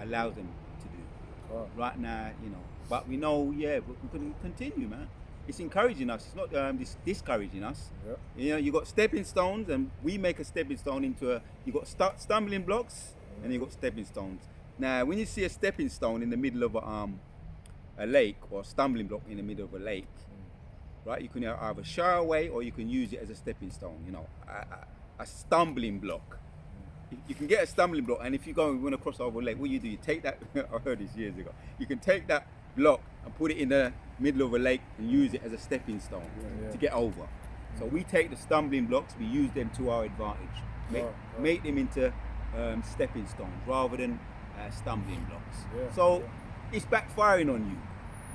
allows them to do. Right now, you know. But we know, we're going to continue, man. It's encouraging us. It's not discouraging us. You know, you got stepping stones, and we make a stepping stone into you got stumbling blocks, and you got stepping stones. Now, when you see a stepping stone in the middle of a lake, or a stumbling block in the middle of a lake, right? You can either shy away, or you can use it as a stepping stone. You know, a stumbling block. You can get a stumbling block, and if you want to cross over a lake, what you do? You take that. I heard this years ago. You can take that block and put it in the middle of a lake and use it as a stepping stone to get over. So we take the stumbling blocks, we use them to our advantage, make them into stepping stones rather than stumbling blocks. So it's backfiring on you,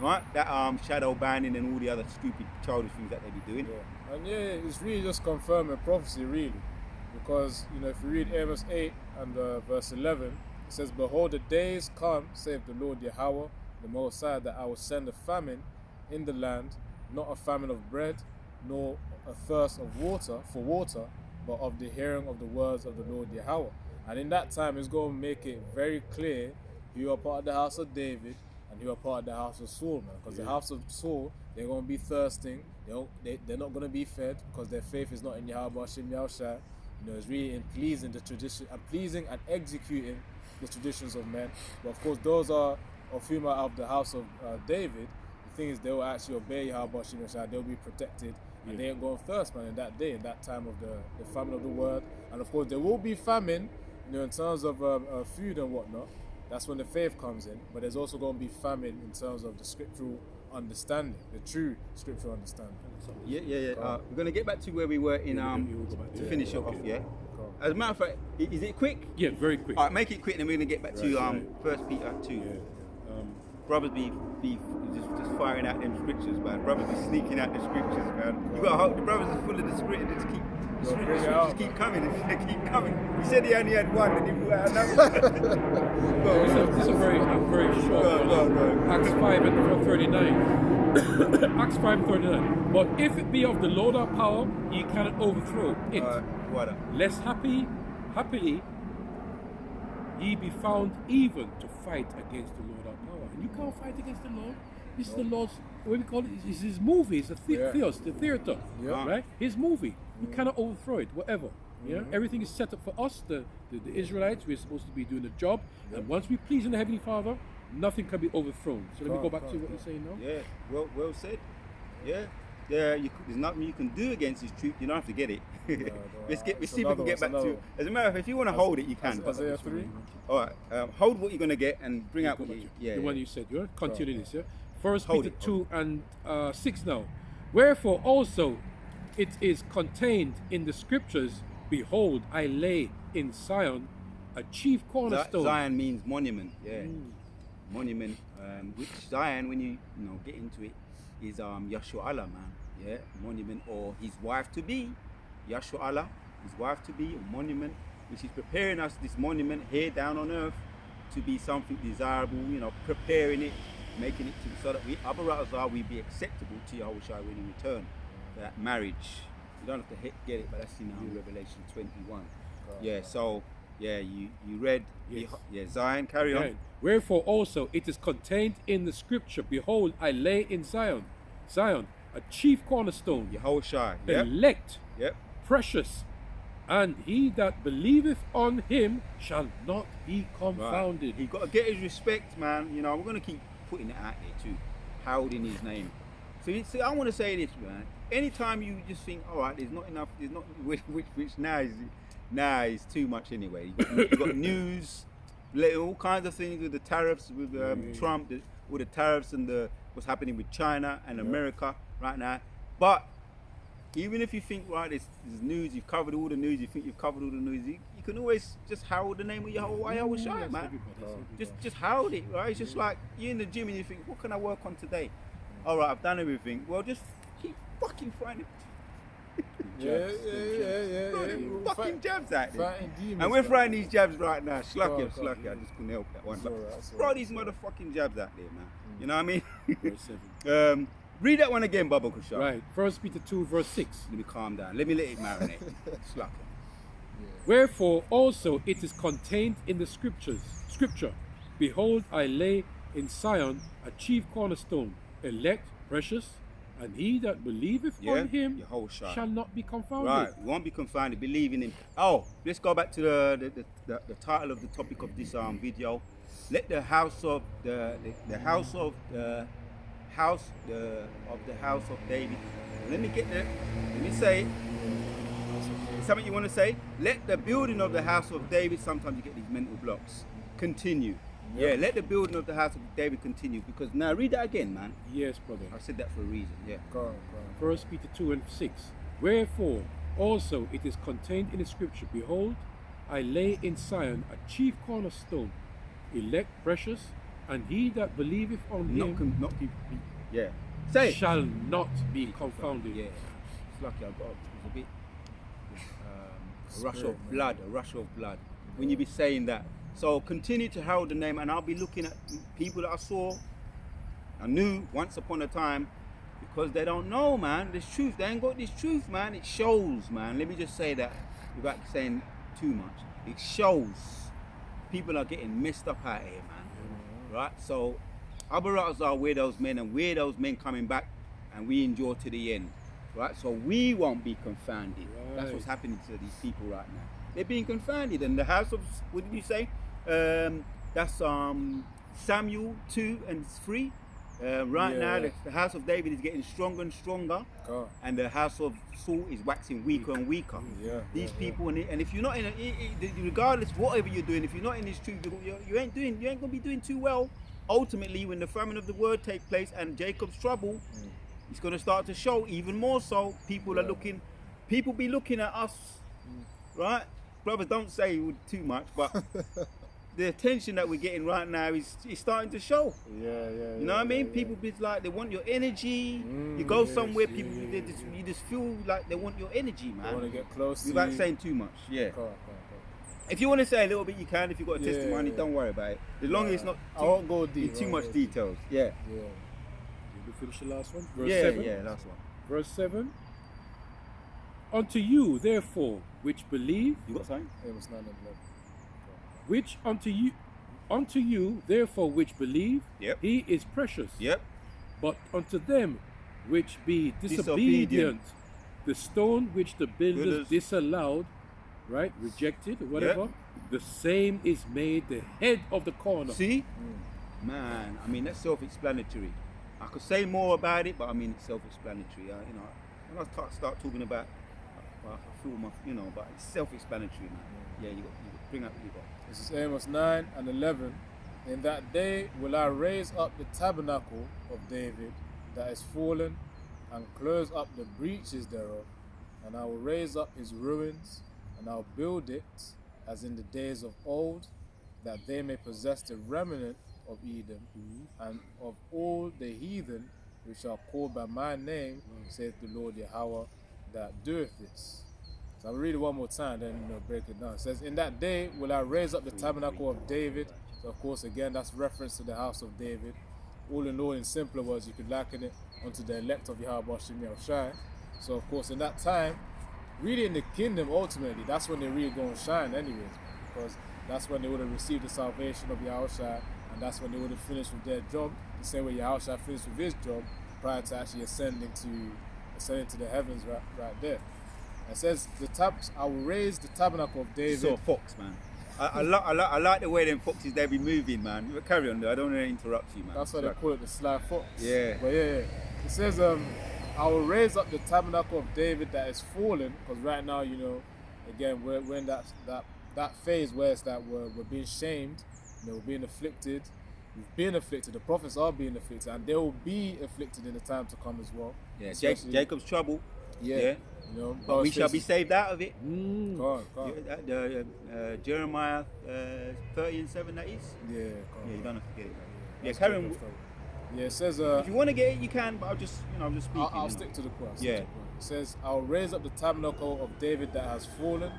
right? That shadow banning and all the other stupid childish things that they be doing. And it's really just confirming prophecy, really, because you know if you read Amos 8 and verse 11, it says, "Behold, the days come, saith the Lord Yahweh, the Most High, that I will send a famine in the land, not a famine of bread, nor a thirst of water for water, but of the hearing of the words of the Lord Yahweh." And in that time, it's going to make it very clear who are part of the house of David and who are part of the house of Saul, man. Because the house of Saul, they're going to be thirsting. They're not going to be fed because their faith is not in Yahweh Hashem Yahushua. You know, it's really in pleasing the tradition and pleasing and executing the traditions of men. But of course, those are of whom are of the house of David. The thing is, they will actually obey Yahweh Hashem Yahushua. They'll be protected. And they ain't going to thirst, man, in that day, in that time of the famine of the word. And of course, there will be famine, you know, in terms of food and whatnot. That's when the faith comes in. But there's also going to be famine in terms of the scriptural understanding, the true scriptural understanding. We're going to get back to where we were in to finish it off. As a matter of fact, is it quick? Yeah, very quick. All right, make it quick, and then we're going to get back to 1 Peter 2. Brothers be just firing out them scriptures, man. Brothers be sneaking out the scriptures, man. You got to hope the brothers are full of the spirit and just keep the scriptures keep coming. They keep coming. He said he only had one, and he put out another. It's a very short one. Acts 5 and 39. Acts 5:39. But if it be of the Lord our power, ye cannot overthrow it. Lest happily ye be found even to fight against the Lord our power. And you can't fight against the Lord. This is the Lord's, what we call it, it's his movie, it's a Yeah. theos, the theater, Yeah. right? His movie. You cannot overthrow it, whatever. Yeah, everything is set up for us, the Israelites. We're supposed to be doing the job, and once we please in the Heavenly Father, nothing can be overthrown. So let me go back to what you're saying now. Yeah, well said. Yeah, there's nothing you can do against his truth. You don't have to get it. Let's it's see if we can get back to. As a matter of fact, if you want to hold it, you can. Isaiah 3. All right, hold what you're gonna get and bring out Go what back you. to Yeah, the one you said. You continue this. Yeah. First Hold Peter it, 2 and 6 now. Wherefore also it is contained in the scriptures. Behold, I lay in Zion a chief cornerstone. Zion means monument. Yeah, monument. Which Zion, when you get into it, is Yeshua Allah, man. Yeah, monument, or his wife to be, Yeshua Allah, his wife to be, a monument, which is preparing us this monument here down on earth to be something desirable. Preparing it, making it so that we be acceptable to Yahushua when he return. That marriage. You don't have to get it, but that's in Revelation 21. Yeah, so you read Zion. Carry on. Right. Wherefore also it is contained in the scripture. Behold, I lay in Zion, a chief cornerstone, Yahushua. Yep. elect, Yep. precious, and he that believeth on him shall not be confounded. He got to get his respect, man. We're gonna keep putting it out there too, heralding his name. So I want to say this, man. Anytime you just think, all right, there's not enough, which now is too much anyway. You got news, all kinds of things with the tariffs, with Trump, with the tariffs and what's happening with China and America right now. But even if you think, right, there's news, you've covered all the news, you think you've covered all the news, you can always just herald the name of Yahweh Shai, man. Just herald it, right? It's just like you're in the gym and you think, what can I work on today? All right, I've done everything. Well, just keep fucking finding Yeah. fucking jabs out there. Fighting demons, And we're man. throwing these jabs right now. Slucky, God, I just couldn't help that one. It's alright, it's Throw alright. these motherfucking jabs out there, man. You know what I mean? Verse 7. Read that one again, Baba Kushar. Right. First Peter 2 verse 6. Let me calm down. Let me let it marinate. Slucky. Wherefore also it is contained in the scripture. Behold, I lay in Zion a chief cornerstone, elect, precious, and he that believeth on him Yahushua. shall not be confounded. Right, you won't be confounded. Believe in him. Oh, let's go back to the title of the topic of this video. Let the house of the house of David. Let me get there. Let me say. Something you want to say? Let the building of the house of David. Sometimes you get these mental blocks. Continue. Yeah, let the building of the house of David continue. Because now read that again, man. Yes, brother. I said that for a reason. Yeah. Go on. First Peter 2 and 6. Wherefore also it is contained in the scripture. Behold, I lay in Zion a chief cornerstone, elect, precious, and he that believeth on him Yeah. Say it. shall not be confounded. Yeah. It's lucky I got up. It was a bit. A rush of blood. When you be saying that. So continue to herald the name, and I'll be looking at people that I knew once upon a time, because they don't know, man. This truth, they ain't got this truth, man. It shows, man. Let me just say that without saying too much. It shows people are getting messed up out here, man. Right? So Abarazah are we're those men, and we're those men coming back, and we endure to the end. Right? So we won't be confounded. That's what's happening to these people right now. They're being confounded. And the house of, what did you say? That's Samuel 2 and 3. Right now, the house of David is getting stronger and stronger, and the house of Saul is waxing weaker and weaker. These people, and if you're not in, regardless whatever you're doing, if you're not in this truth, you ain't gonna be doing too well. Ultimately, when the famine of the word take place and Jacob's trouble, it's gonna start to show even more. So people are looking, people be looking at us, right? Brothers, don't say too much, but the attention that we're getting right now is starting to show. You know what I mean? People be like, they want your energy. You go somewhere, people you just feel like they want your energy, man. They want to get close to without you. saying too much. Yeah. Go on. If you want to say a little bit, you can. If you've got a testimony, don't worry about it. As long as it's not I won't go deep. too much details. Yeah. Did we finish the last one? Verse Yeah, 7. yeah, last one. Verse 7. Unto you, therefore, which believe, You got something? Amos 9 and 11. unto you, therefore, which believe, Yep. he is precious. Yep. But unto them which be disobedient, Disobedient. the stone which the builders Builders. disallowed, right, rejected, or whatever, the same is made the head of the corner. See? Man, I mean, that's self-explanatory. I could say more about it, but I mean, it's self-explanatory. You know, when I start talking about, I feel my, you know, but it's self-explanatory, man. Yeah, you bring up what you got. This is Amos 9 and 11. In that day will I raise up the tabernacle of David that is fallen, and close up the breaches thereof, and I will raise up his ruins, and I will build it as in the days of old, that they may possess the remnant of Edom, and of all the heathen which are called by my name, saith the Lord Yahweh, that doeth this. So I'll read it one more time, then break it down. It says, in that day will I raise up the tabernacle of David. So of course, again, that's reference to the house of David. All in all, in simpler words, you could liken it unto the elect of Yahweh Shem Shai. So of course, in that time, really in the kingdom, ultimately, that's when they really go and shine anyways, man, because that's when they would have received the salvation of Yahweh Shai, and that's when they would have finished with their job, the same way Yahweh Shai finished with his job prior to actually ascending to the heavens right there. It says, I will raise the tabernacle of David. So fox, man. I like the way them foxes they be moving, man. But carry on, though. I don't want to interrupt you, man. That's why they call it the sly fox. Yeah. But yeah. It says, I will raise up the tabernacle of David that is fallen, because right now, you know, again, we're in that phase where it's that we're being shamed, you know, we're being afflicted. We've been afflicted. The prophets are being afflicted, and they will be afflicted in the time to come as well. Yeah, Especially- Jacob's trouble. Yeah. You know, But we shall be saved out of it. Go on. Jeremiah 30:7, that is. Yeah, Yeah, you don't have to get it. Yeah, That's carry good, on. that's good. Yeah, it says, If you want to get it, you can. But I'm just speaking. I'll you know. stick to the point. Yeah. It says, I'll raise up the tabernacle of David that has fallen,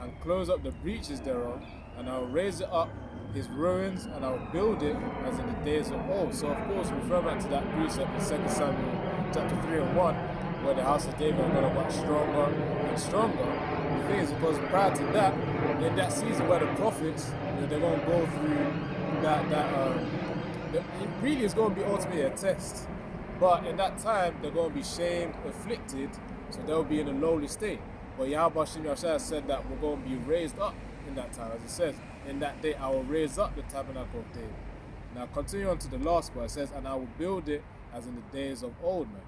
and close up the breaches thereof, and I'll raise it up his ruins, and I'll build it as in the days of old. So of course, refer back to that precept in 2 Samuel chapter 3 and 1, where the house of David are going to get stronger and stronger. The thing is, because prior to that, in that season where the prophets, you know, they're going to go through it really is going to be ultimately a test. But in that time, they're going to be shamed, afflicted, so they'll be in a lowly state. But Yahweh Shem Yahshua said that we're going to be raised up in that time. As it says, in that day I will raise up the tabernacle of David. Now continue on to the last part. It says, and I will build it as in the days of old, man.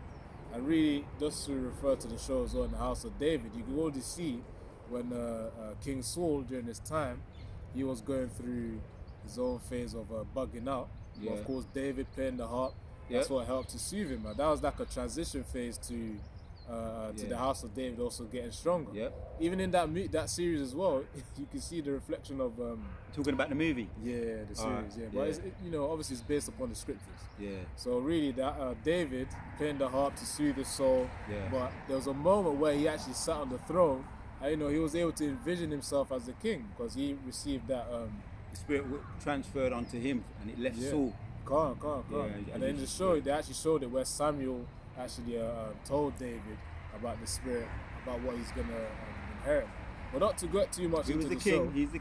And really, just to refer to the shows on the house of David, you can already see when King Saul, during this time, he was going through his own phase of bugging out. Yeah. But of course, David playing the harp, that's what helped to soothe him. Man. That was like a transition phase to the house of David also getting stronger. Yeah. Even in that series as well, you can see the reflection of Talking about the movie. the series. Alright, But yeah. it's, you know, obviously it's based upon the scriptures. Yeah. So really, that David playing the harp to soothe his soul. Yeah. But there was a moment where he actually sat on the throne, and you know he was able to envision himself as the king because he received that. The spirit transferred onto him, and it left Yeah. Saul. Calm. Yeah, And then in the show, they actually showed it where Samuel actually told David about the spirit, about what he's gonna inherit. But not to get too much He into was the the king. show. He's the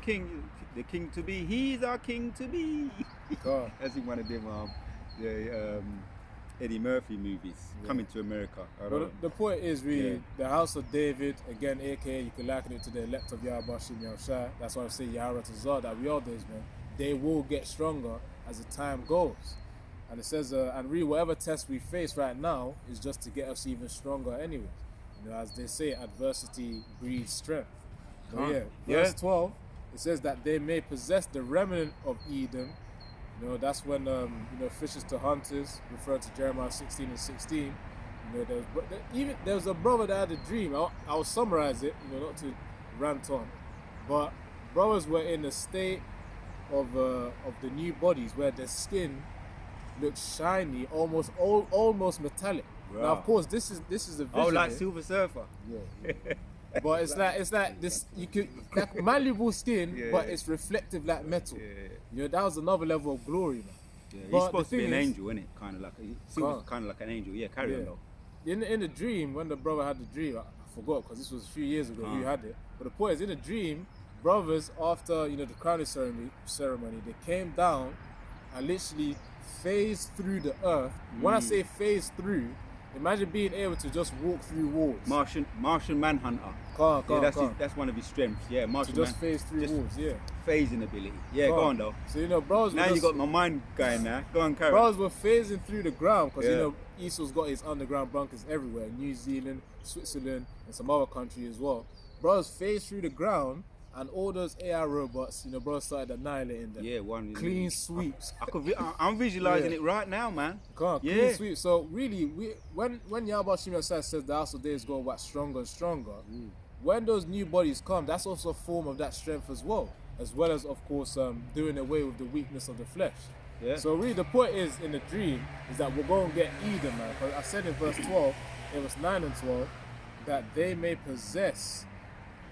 king to be. He's our king to be. Calm. As in one of them Eddie Murphy movies, Coming to America. But the point is really, Yeah. the house of David, again, aka you can liken it to the elect of Yahweh Shem Yahshua. That's why I say Yahweh Tazar, that we all days, man. They will get stronger as the time goes. And it says, and really whatever test we face right now is just to get us even stronger anyway. You know, as they say, adversity breeds strength. But yeah, verse 12, it says that they may possess the remnant of Edom. You know, that's when, you know, fishers to hunters, referring to Jeremiah 16 and 16. You know, there was a brother that had a dream. I'll summarize it, you know, not to rant on. But brothers were in a state of the new bodies where their skin looks shiny, almost metallic. Wow. Now, of course, this is a vision. Oh, like here. Silver Surfer. Yeah. But it's like this. You could like malleable skin, Yeah. but it's reflective like metal. Yeah. You know, that was another level of glory, man. Yeah, he's But supposed the to be an thing is- angel, isn't it? Kind of like Silver's kind of like an angel. Yeah, carry on Yeah. though. In the dream, when the brother had the dream, I forgot because this was a few years ago. You had it, but the point is, in the dream, brothers after, you know, the crowning ceremony, they came down and literally phase through the earth. When I say phase through, imagine being able to just walk through walls. Martian Manhunter. That's one of his strengths. Yeah, to Martian just phase through just walls, yeah. phasing ability. Yeah, go on though. So, you know, bros Now were you got my mind going now. Go on, carry on. bros were phasing through the ground because, Yeah. you know, Esau's got his underground bunkers everywhere. New Zealand, Switzerland, and some other countries as well. Bros phased through the ground, and all those AI robots, you know, bros started annihilating them. Yeah, one Clean sweeps. I'm visualizing Yeah. it right now, man. Clean Yeah. sweeps. So really, when Yahweh Shimon says the house of days go back stronger and stronger, when those new bodies come, that's also a form of that strength as well as of course doing away with the weakness of the flesh. Yeah. So really the point is in the dream is that we're going to get Eden, man. Because I said in verse 12, it was 9 and 12, that they may possess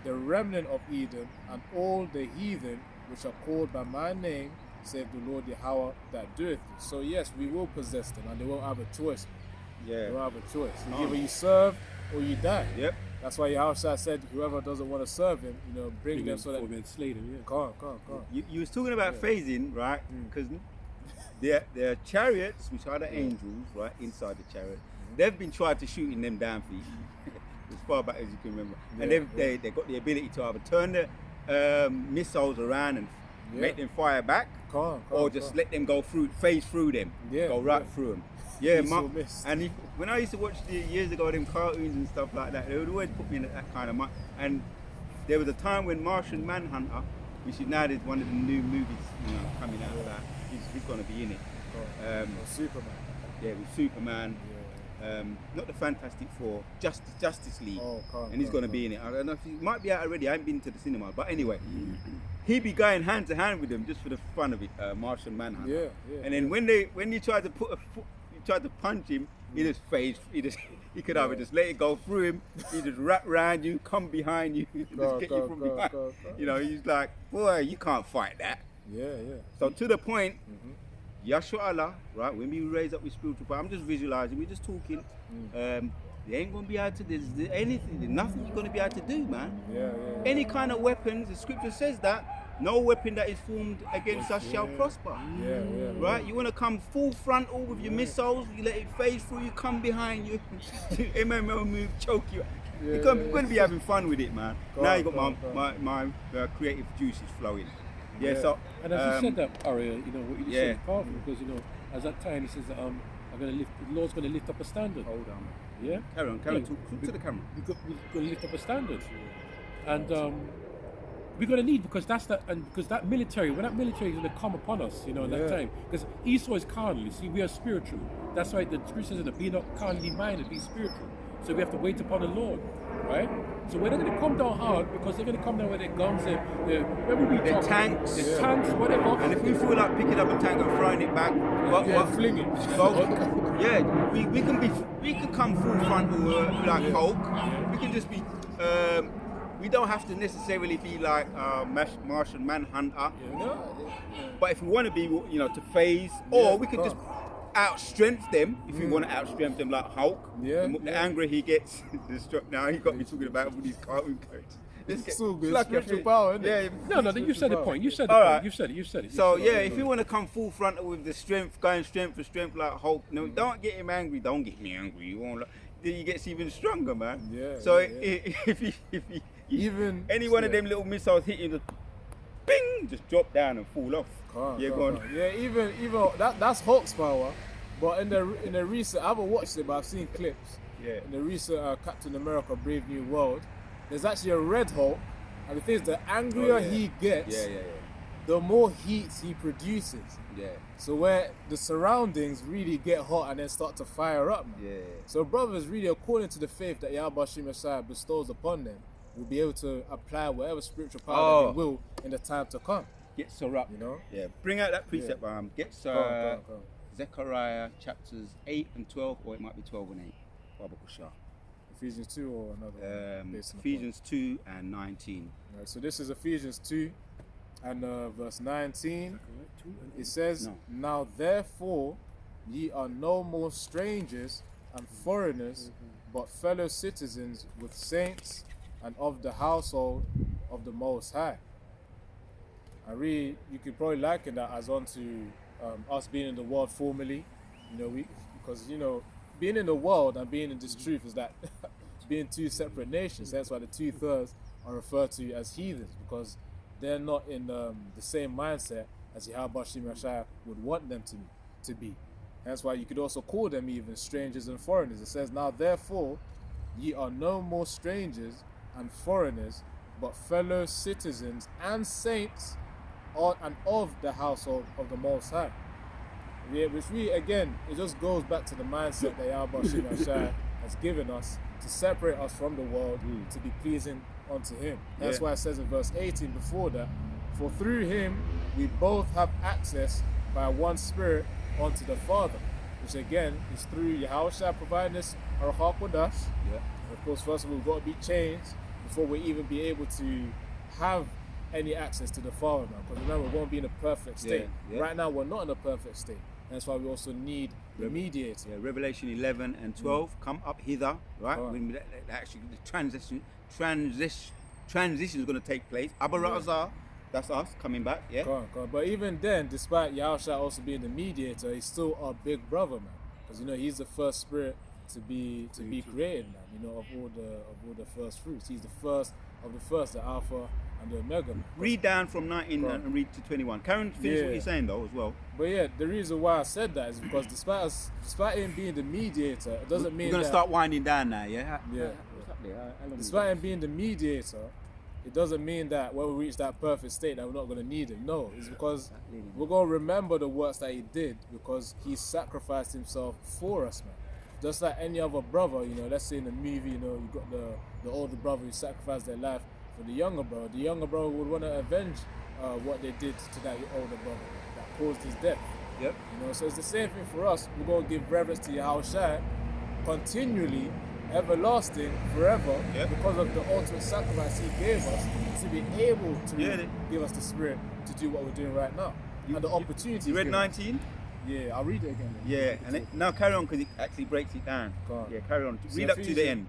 the remnant of Eden and all the heathen which are called by my name, save the Lord Yahweh that doeth it. So yes, we will possess them, and they won't have a choice. They Yeah. won't have a choice. No. Either you serve or you die. Yep. That's why Yahweh said, whoever doesn't want to serve him, you know, bring them so that. Before men slay them, yeah. Come on. You was talking about phasing, right? Because their chariots, which are the angels, right, inside the chariot, they've been trying to shooting them down for as far back as you can remember. And they've got the ability to either turn the missiles around and make them fire back, or just let them go through, phase through them, go right through them. Yeah, and when I used to watch years ago them cartoons and stuff like that, they would always put me in that kind of mind. And there was a time when Martian Manhunter, which is now one of the new movies, you know, coming out of that, he's going to be in it. Superman. Yeah, with Superman. Not the Fantastic Four, Justice League, and he's going to be in it. I don't know if he might be out already. I haven't been to the cinema, but anyway, he'd be going hand to hand with them just for the fun of it. Martian Manhunter. Yeah. And then when you tried to put a foot, you tried to punch him, he just phased. He could either just let it go through him, he just wrap around you, come behind you, just get you from behind. You know, he's like, boy, you can't fight that. Yeah. So to the point, Yahshua Allah, right? When we raise up with spiritual power, I'm just visualizing. We're just talking. They ain't gonna be able to. There's nothing you're gonna be able to do, man. Yeah. Any kind of weapons, the scripture says that no weapon that is formed against us shall prosper. Yeah. Right? You want to come full frontal with your missiles, you let it phase through you, come behind you, MMO move, choke you. You're going to be having fun with it, man. Now you got my creative juices flowing. Yeah, so. And as you said that, Aria, you know, what you Yeah. said is powerful because, you know, as that time he says that the Lord's going to lift up a standard. Hold on. Yeah? Carry on. Yeah. Talk to the camera. We're going to lift up a standard. And we're going to need, because because that military, when that military is going to come upon us, you know, in that time, because Esau is carnal, see, we are spiritual. That's why the scripture says that be not carnally minded, be spiritual. So we have to wait upon the Lord, right? So when they're going to come down hard, because they're going to come down with their guns, their tanks, whatever. And if we feel like picking up a tank and throwing it back, fling it. We can come full frontal like Hulk. We can just be. We don't have to necessarily be like Martian Manhunter. But if we want to be, you know, to phase, or we could just outstrength them if we want to outstrength them like Hulk. The angrier he gets, the stronger. Now he got me talking about all these cartoon characters. It's all good. Spiritual power, isn't it? No, you said the point. You said the All point. right. You said it. So yeah, if you want to come full frontal with the strength, going strength for strength like Hulk, no, don't get him angry. Don't get me angry. You won't. Then he gets even stronger, man. So if even any one of them little missiles hit him, just bing, just drop down and fall off. Go on. Yeah, even that's Hulk's power. But in the recent, I haven't watched it, but I've seen clips. Yeah. In the recent Captain America: Brave New World, there's actually a Red Hulk, and the thing is, the angrier he gets, the more heat he produces. Yeah. So where the surroundings really get hot and then start to fire up, man. Yeah. So brothers, really, according to the faith that Yahweh Messiah bestows upon them, will be able to apply whatever spiritual power that they will in the time to come. Get Sirach, you know. Yeah. Bring out that precept. Get Zechariah chapters 8 and 12, or it might be 12 and 8. Ephesians 2 or another. Ephesians 2 and 19. Right, so this is Ephesians 2 and verse 19. It says, Now therefore ye are no more strangers and foreigners, but fellow citizens with saints and of the household of the Most High. And really, you could probably liken that as unto us being in the world formerly, because being in the world and being in this truth is that being two separate nations. That's why the 2/3 are referred to as heathens, because they're not in the same mindset as Yahweh Shem Yahshua would want them to be. That's why you could also call them even strangers and foreigners. It says, now therefore ye are no more strangers and foreigners, but fellow citizens and saints and of the household of the Most High. Yeah, which it just goes back to the mindset that Yahweh Shem Yahshua has given us to separate us from the world, to be pleasing unto Him. That's why it says in verse 18 before that, for through Him we both have access by one Spirit unto the Father, which again is through Yahushua providing us our heart with us. Yeah. Of course, first of all, we've got to be changed before we even be able to have any access to the Father, man. Because remember, we won't be in a perfect state. Yeah. Right now, we're not in a perfect state. That's why we also need the mediator. Yeah, Revelation 11 and 12, come up hither, right? Right. When actually the transition is going to take place. Abba Razah, that's us coming back, yeah? Go on. But even then, despite Yahushua also being the mediator, he's still our big brother, man. Because he's the first spirit to be created, man. Of all the first fruits. He's the first of the first, the Alpha and the Omega, man. Read down from 19 and read to 21. Karen, finish what you're saying though as well. But yeah, the reason why I said that is because despite him being the mediator, it doesn't mean we're going to start winding down now, yeah? Yeah. What's up there? How long Despite him being the mediator, it doesn't mean that when we reach that perfect state that we're not going to need him. No, it's because we're going to remember the works that he did, because he sacrificed himself for us, man. Just like any other brother, let's say in the movie, you got the older brother who sacrificed their life for the younger brother. The younger brother would want to avenge what they did to that older brother that caused his death. Yep. So it's the same thing for us. We're going to give reverence to Yahushua continually, everlasting, forever, because of the ultimate sacrifice he gave us to be able to give us the spirit to do what we're doing right now. And the opportunity. You read 19? Yeah, I'll read it again. Yeah, and now carry on because it actually breaks it down. Go on. Yeah, carry on. So Read up to the end.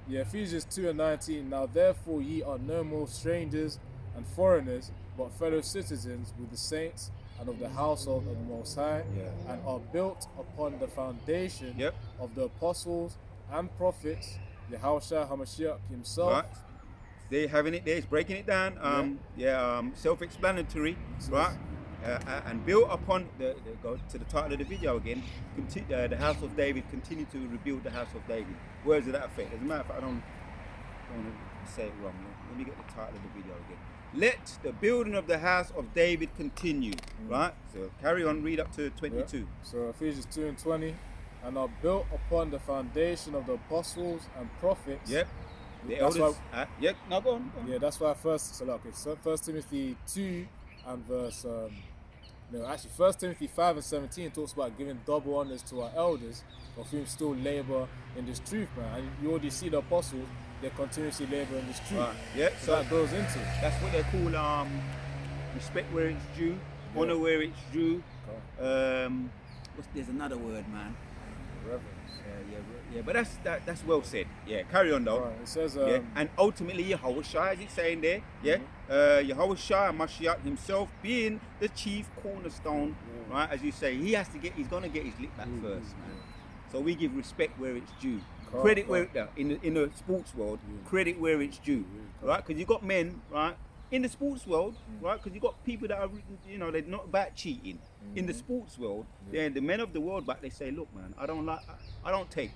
Yeah, Ephesians 2 and 19. Now therefore ye are no more strangers and foreigners, but fellow citizens with the saints and of the household of the Most High, and are built upon the foundation of the apostles and prophets, Yahushua HaMashiach himself. Right. They're having it there, it's breaking it down. Self-explanatory, right? And built upon go to the title of the video again. The house of David, continue to rebuild the house of David. Words of that effect. As a matter of fact, I don't want to say it wrong. Let me get the title of the video again. Let the building of the house of David continue. Right. So carry on. Read up to 22. Yep. So Ephesians 2 and 20, and are built upon the foundation of the apostles and prophets. Yep. The That's elders. why- Yep. Now go on. Yeah, that's why First Timothy 2 and verse. Actually, 1 Timothy 5 and 17 talks about giving double honors to our elders, of whom still labor in this truth, man. And you already see the apostles; they continuously labor in this truth. Right. Yeah. So that goes into it. That's what they call respect where it's due, honor where it's due. There's another word, man. Reverence. Yeah, but that's well said. Yeah, carry on though. Right. It says, and ultimately Yahushua, as it's saying there, Yahushua Mashiach himself being the chief cornerstone, right? As you say, he's gonna get his lick back first, man. So we give respect where it's due, credit where in the sports world, credit where it's due, right? Because you got men, right? In the sports world, right? Because you got people that are, they're not about cheating. In the sports world, they're the men of the world, but they say, look, man, I don't take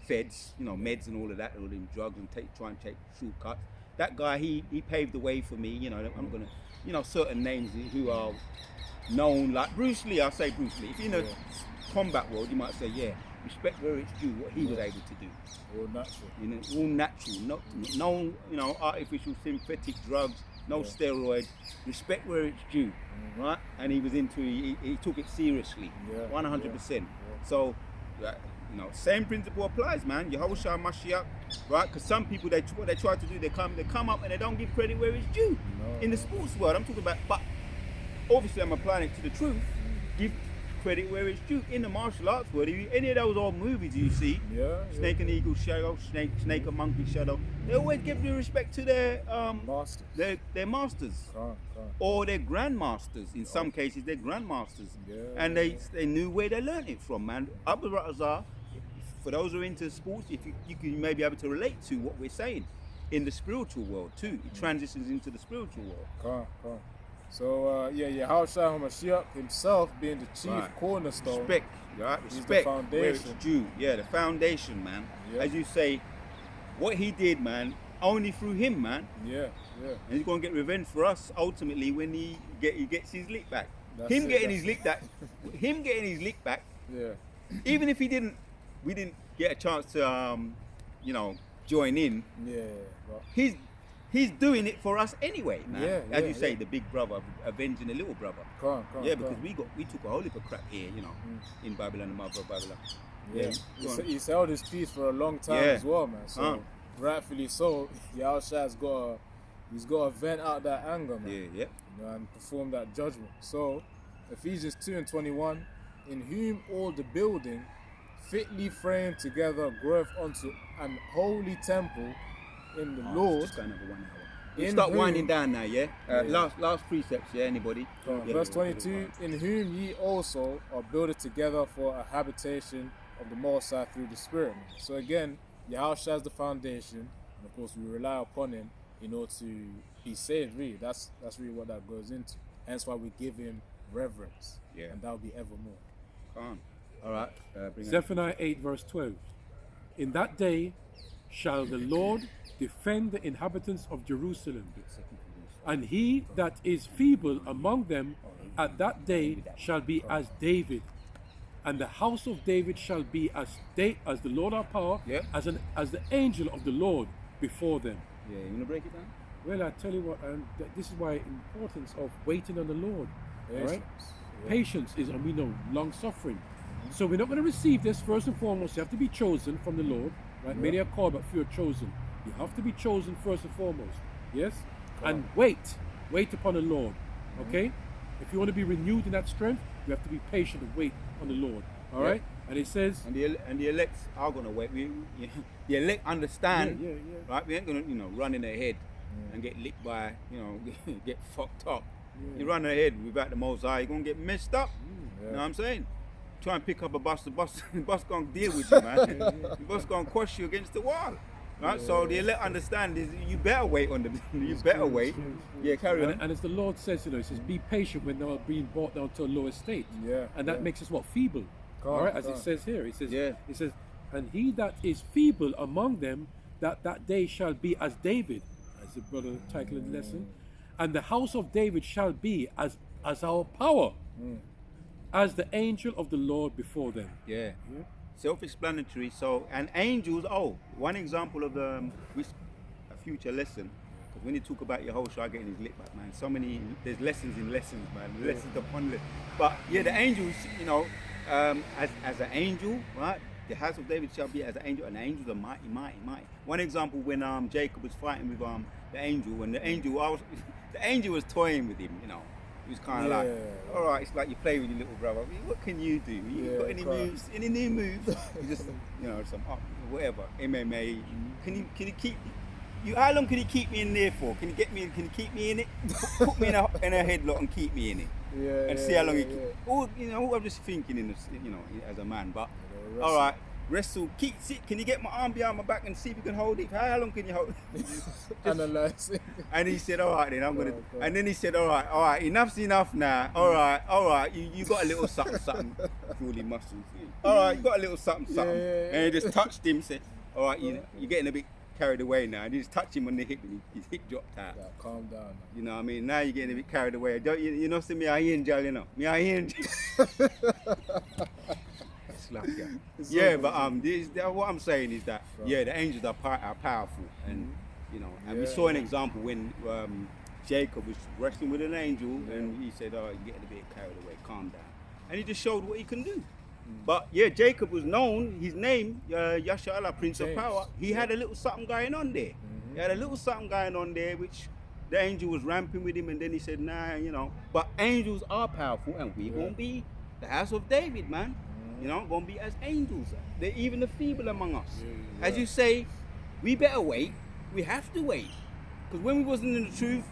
feds, meds and all of that, all them drugs, and try and take shortcuts. That guy, he paved the way for me. I'm gonna, certain names who are known, like Bruce Lee. I'll say Bruce Lee. If you're in the combat world, you might say, respect where it's due, what he was able to do. all natural. All natural, no artificial synthetic drugs, no steroids. Respect where it's due, right? And he was he took it seriously, 100%. So, same principle applies, man. Yahushua Mashiach, right? Because some people, what they try to do, they come up and they don't give credit where it's due. In the sports world, I'm talking about, but obviously I'm applying it to the truth. Give credit where it's due. In the martial arts world, any of those old movies you see, Yeah. Snake and Eagle Shadow, Snake and Monkey Shadow, they always give the respect to their Masters. their masters Can't. or their grandmasters. In some cases, they're grandmasters, Yeah, and they knew where they learned it from. Man, Abu Ratazar, for those who are into sports, if you can maybe able to relate to what we're saying in the spiritual world too. It transitions into the spiritual world. Can't. So Yahushua HaMashiach himself being the chief Right. cornerstone. Respect, right? He's the Respect where it's foundation. due. Yeah, the foundation, man. Yeah. As you say, what he did, man, only through him, man. Yeah. And he's gonna get revenge for us ultimately when he gets his lick back. That's him it, getting that's his lick back, him getting his lick back. Yeah. Even if we didn't get a chance to join in. Yeah. But He's doing it for us anyway, man. Yeah, As yeah, you say, yeah. the big brother avenging the little brother. can't. Yeah, because we took a whole heap of crap here, in Babylon, the mother of Babylon. Yeah. Go on. He's held his peace for a long time Yeah. as well, man. So rightfully so, Yahushua's got to vent out that anger, man. Yeah. You know, and perform that judgment. So, Ephesians 2:21, in whom all the building, fitly framed together, groweth unto an holy temple in the Lord. Just going over 1 hour. We In start whom- winding down now, yeah? Yeah. Last precepts, yeah, anybody? Yeah. Verse 22, in whom ye also are builded together for a habitation of the Most High through the Spirit. So again, Yahushua is the foundation, and of course we rely upon him in order to be saved, really. That's really what that goes into. Hence why we give him reverence. Yeah. And that will be evermore. Come on. All right. Bring it. Zephaniah 8 verse 12. In that day shall the Lord defend the inhabitants of Jerusalem, and he that is feeble among them at that day shall be as David, and the house of David shall be as the Lord our power, Yeah. as the angel of the Lord before them. Yeah, you want to break it down? Well, I tell you what, this is why importance of waiting on the Lord. All right? Patience. Patience is, and we know, long suffering. So we're not going to receive this first and foremost. You have to be chosen from the Lord, right? Many are called, but few are chosen. You have to be chosen first and foremost, yes? And wait upon the Lord, okay? If you want to be renewed in that strength, you have to be patient and wait on the Lord, all right? And it says, And the elects are going to wait. The elect understand, Yeah. right? We ain't going to, run in their head and get licked by, get fucked up. You run ahead without the Most High, you're going to get messed up. You know what I'm saying? Try and pick up a bus, the bus going to deal with you, man. The bus going to crush you against the wall. Right? So the elect understand is you better wait on them. You better wait. Yeah, carry on. and as the Lord says, it says, be patient when they are being brought down to a lower state. Yeah, And that yeah. makes us what? Feeble. All right, as it says here. It says, Yeah. it says, and he that is feeble among them, that day shall be as David, as the brother titled the lesson, and the house of David shall be as our power, as the angel of the Lord before them. Yeah. Self-explanatory. So, and angels. One example of a future lesson. Because when you talk about Yahushua getting his lick back, man, there's lessons in lessons, man. Lessons upon lessons. But yeah, the angels, as an angel, right? The house of David shall be as an angel, and the angels are mighty. One example when Jacob was fighting with the angel, when the angel was toying with him, He was kind of like, all right, it's like you play with your little brother. What can you do? You got any moves? Any new moves? You just, some whatever, MMA. Can you keep? How long can you keep me in there for? Can you keep me in it? Put me in a headlock and keep me in it. And see how long you keep. I'm just thinking as a man. But all right, wrestle. Can you get my arm behind my back and see if you can hold it? How long can you hold it? Analyzing. And he said, all right, then I'm gonna. And then he said, all right, enough's enough now. All right, you got a little something, fully muscles. All right, you got a little something. And he just touched him. Said, all right, you're getting a bit carried away now. And he just touched him on the hip, and his hip dropped out. Yeah, calm down. Man. You know what I mean? Now you're getting a bit carried away. Don't you see me? I hear in jail, Me I hear in jail. Yeah, but what I'm saying is that the angels are powerful, and and we saw an example when Jacob was wrestling with an angel, and he said, "Oh, you're getting a bit carried away. Calm down," and he just showed what he can do. But yeah, Jacob was known. His name, Yasharallah, Prince of Power. He had a little something going on there. He had a little something going on there, which the angel was ramping with him, and then he said, "Nah, But angels are powerful, and we won't be. the house of David, man. You know, gonna be as angels. They're even the feeble among us. Yeah. As you say, we better wait. We have to wait. Because when we wasn't in the truth,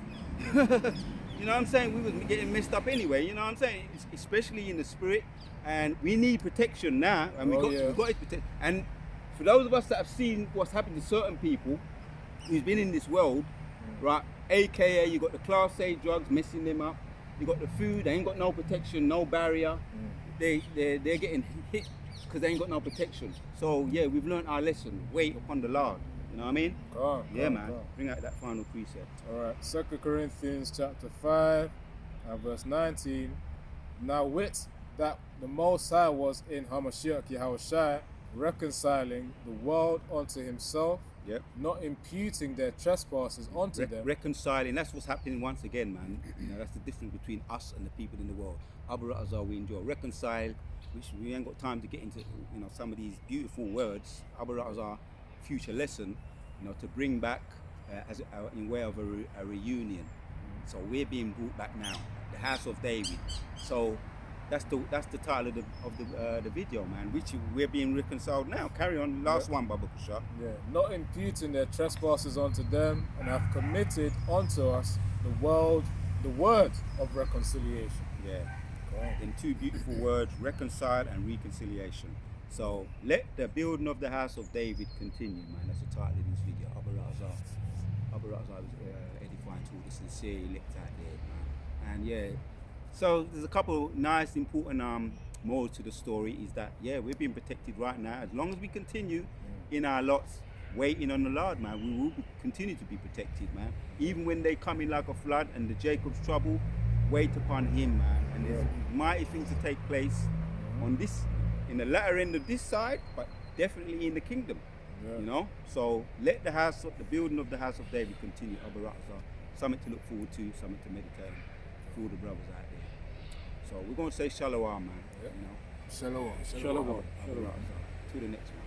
you know what I'm saying, we was getting messed up anyway, you know what I'm saying? Especially in the spirit. And we need protection now. And we got it protect. And for those of us that have seen what's happened to certain people who's been in this world, right? AKA you got the class A drugs messing them up. You got the food, they ain't got no protection, no barrier. They're getting hit because they ain't got no protection. So yeah, we've learned our lesson. Wait upon the Lord. You know what I mean? Man. Bring out that final precept. All right. 2 Corinthians chapter 5 and verse 19. Now wit that the Most High was in Hamashiach Yahushua reconciling the world unto himself, Yep. not imputing their trespasses onto them. Reconciling. That's what's happening once again, man. You know, that's the difference between us and the people in the world. Abarazah we enjoy. Reconcile, which we ain't got time to get into, you know, some of these beautiful words. Abarazah, future lesson, you know, to bring back in way of a reunion. So we're being brought back now, the house of David. So that's the title of the video, man. Which we're being reconciled now. Carry on, last one, Baba Kusha. Yeah, not imputing their trespasses unto them, and have committed unto us the word of reconciliation. Yeah. In two beautiful words, reconcile and reconciliation. So let the building of the house of David continue, man. That's the title of this video. Abarazah was edifying to all the sincere elect out there, man. And yeah, so there's a couple nice, important morals to the story. Is that yeah, we're being protected right now. As long as we continue in our lots, waiting on the Lord, man, we will continue to be protected, man. Even when they come in like a flood and the Jacob's trouble, wait upon Him, man. And there's mighty things to take place on this, in the latter end of this side, but definitely in the kingdom. You know, so let the building of the house of David continue. Abarazah, something to look forward to, something to meditate on for all the brothers out there. So we're going to say shalom, man. You know, Shalom. Abarazah. To the next one.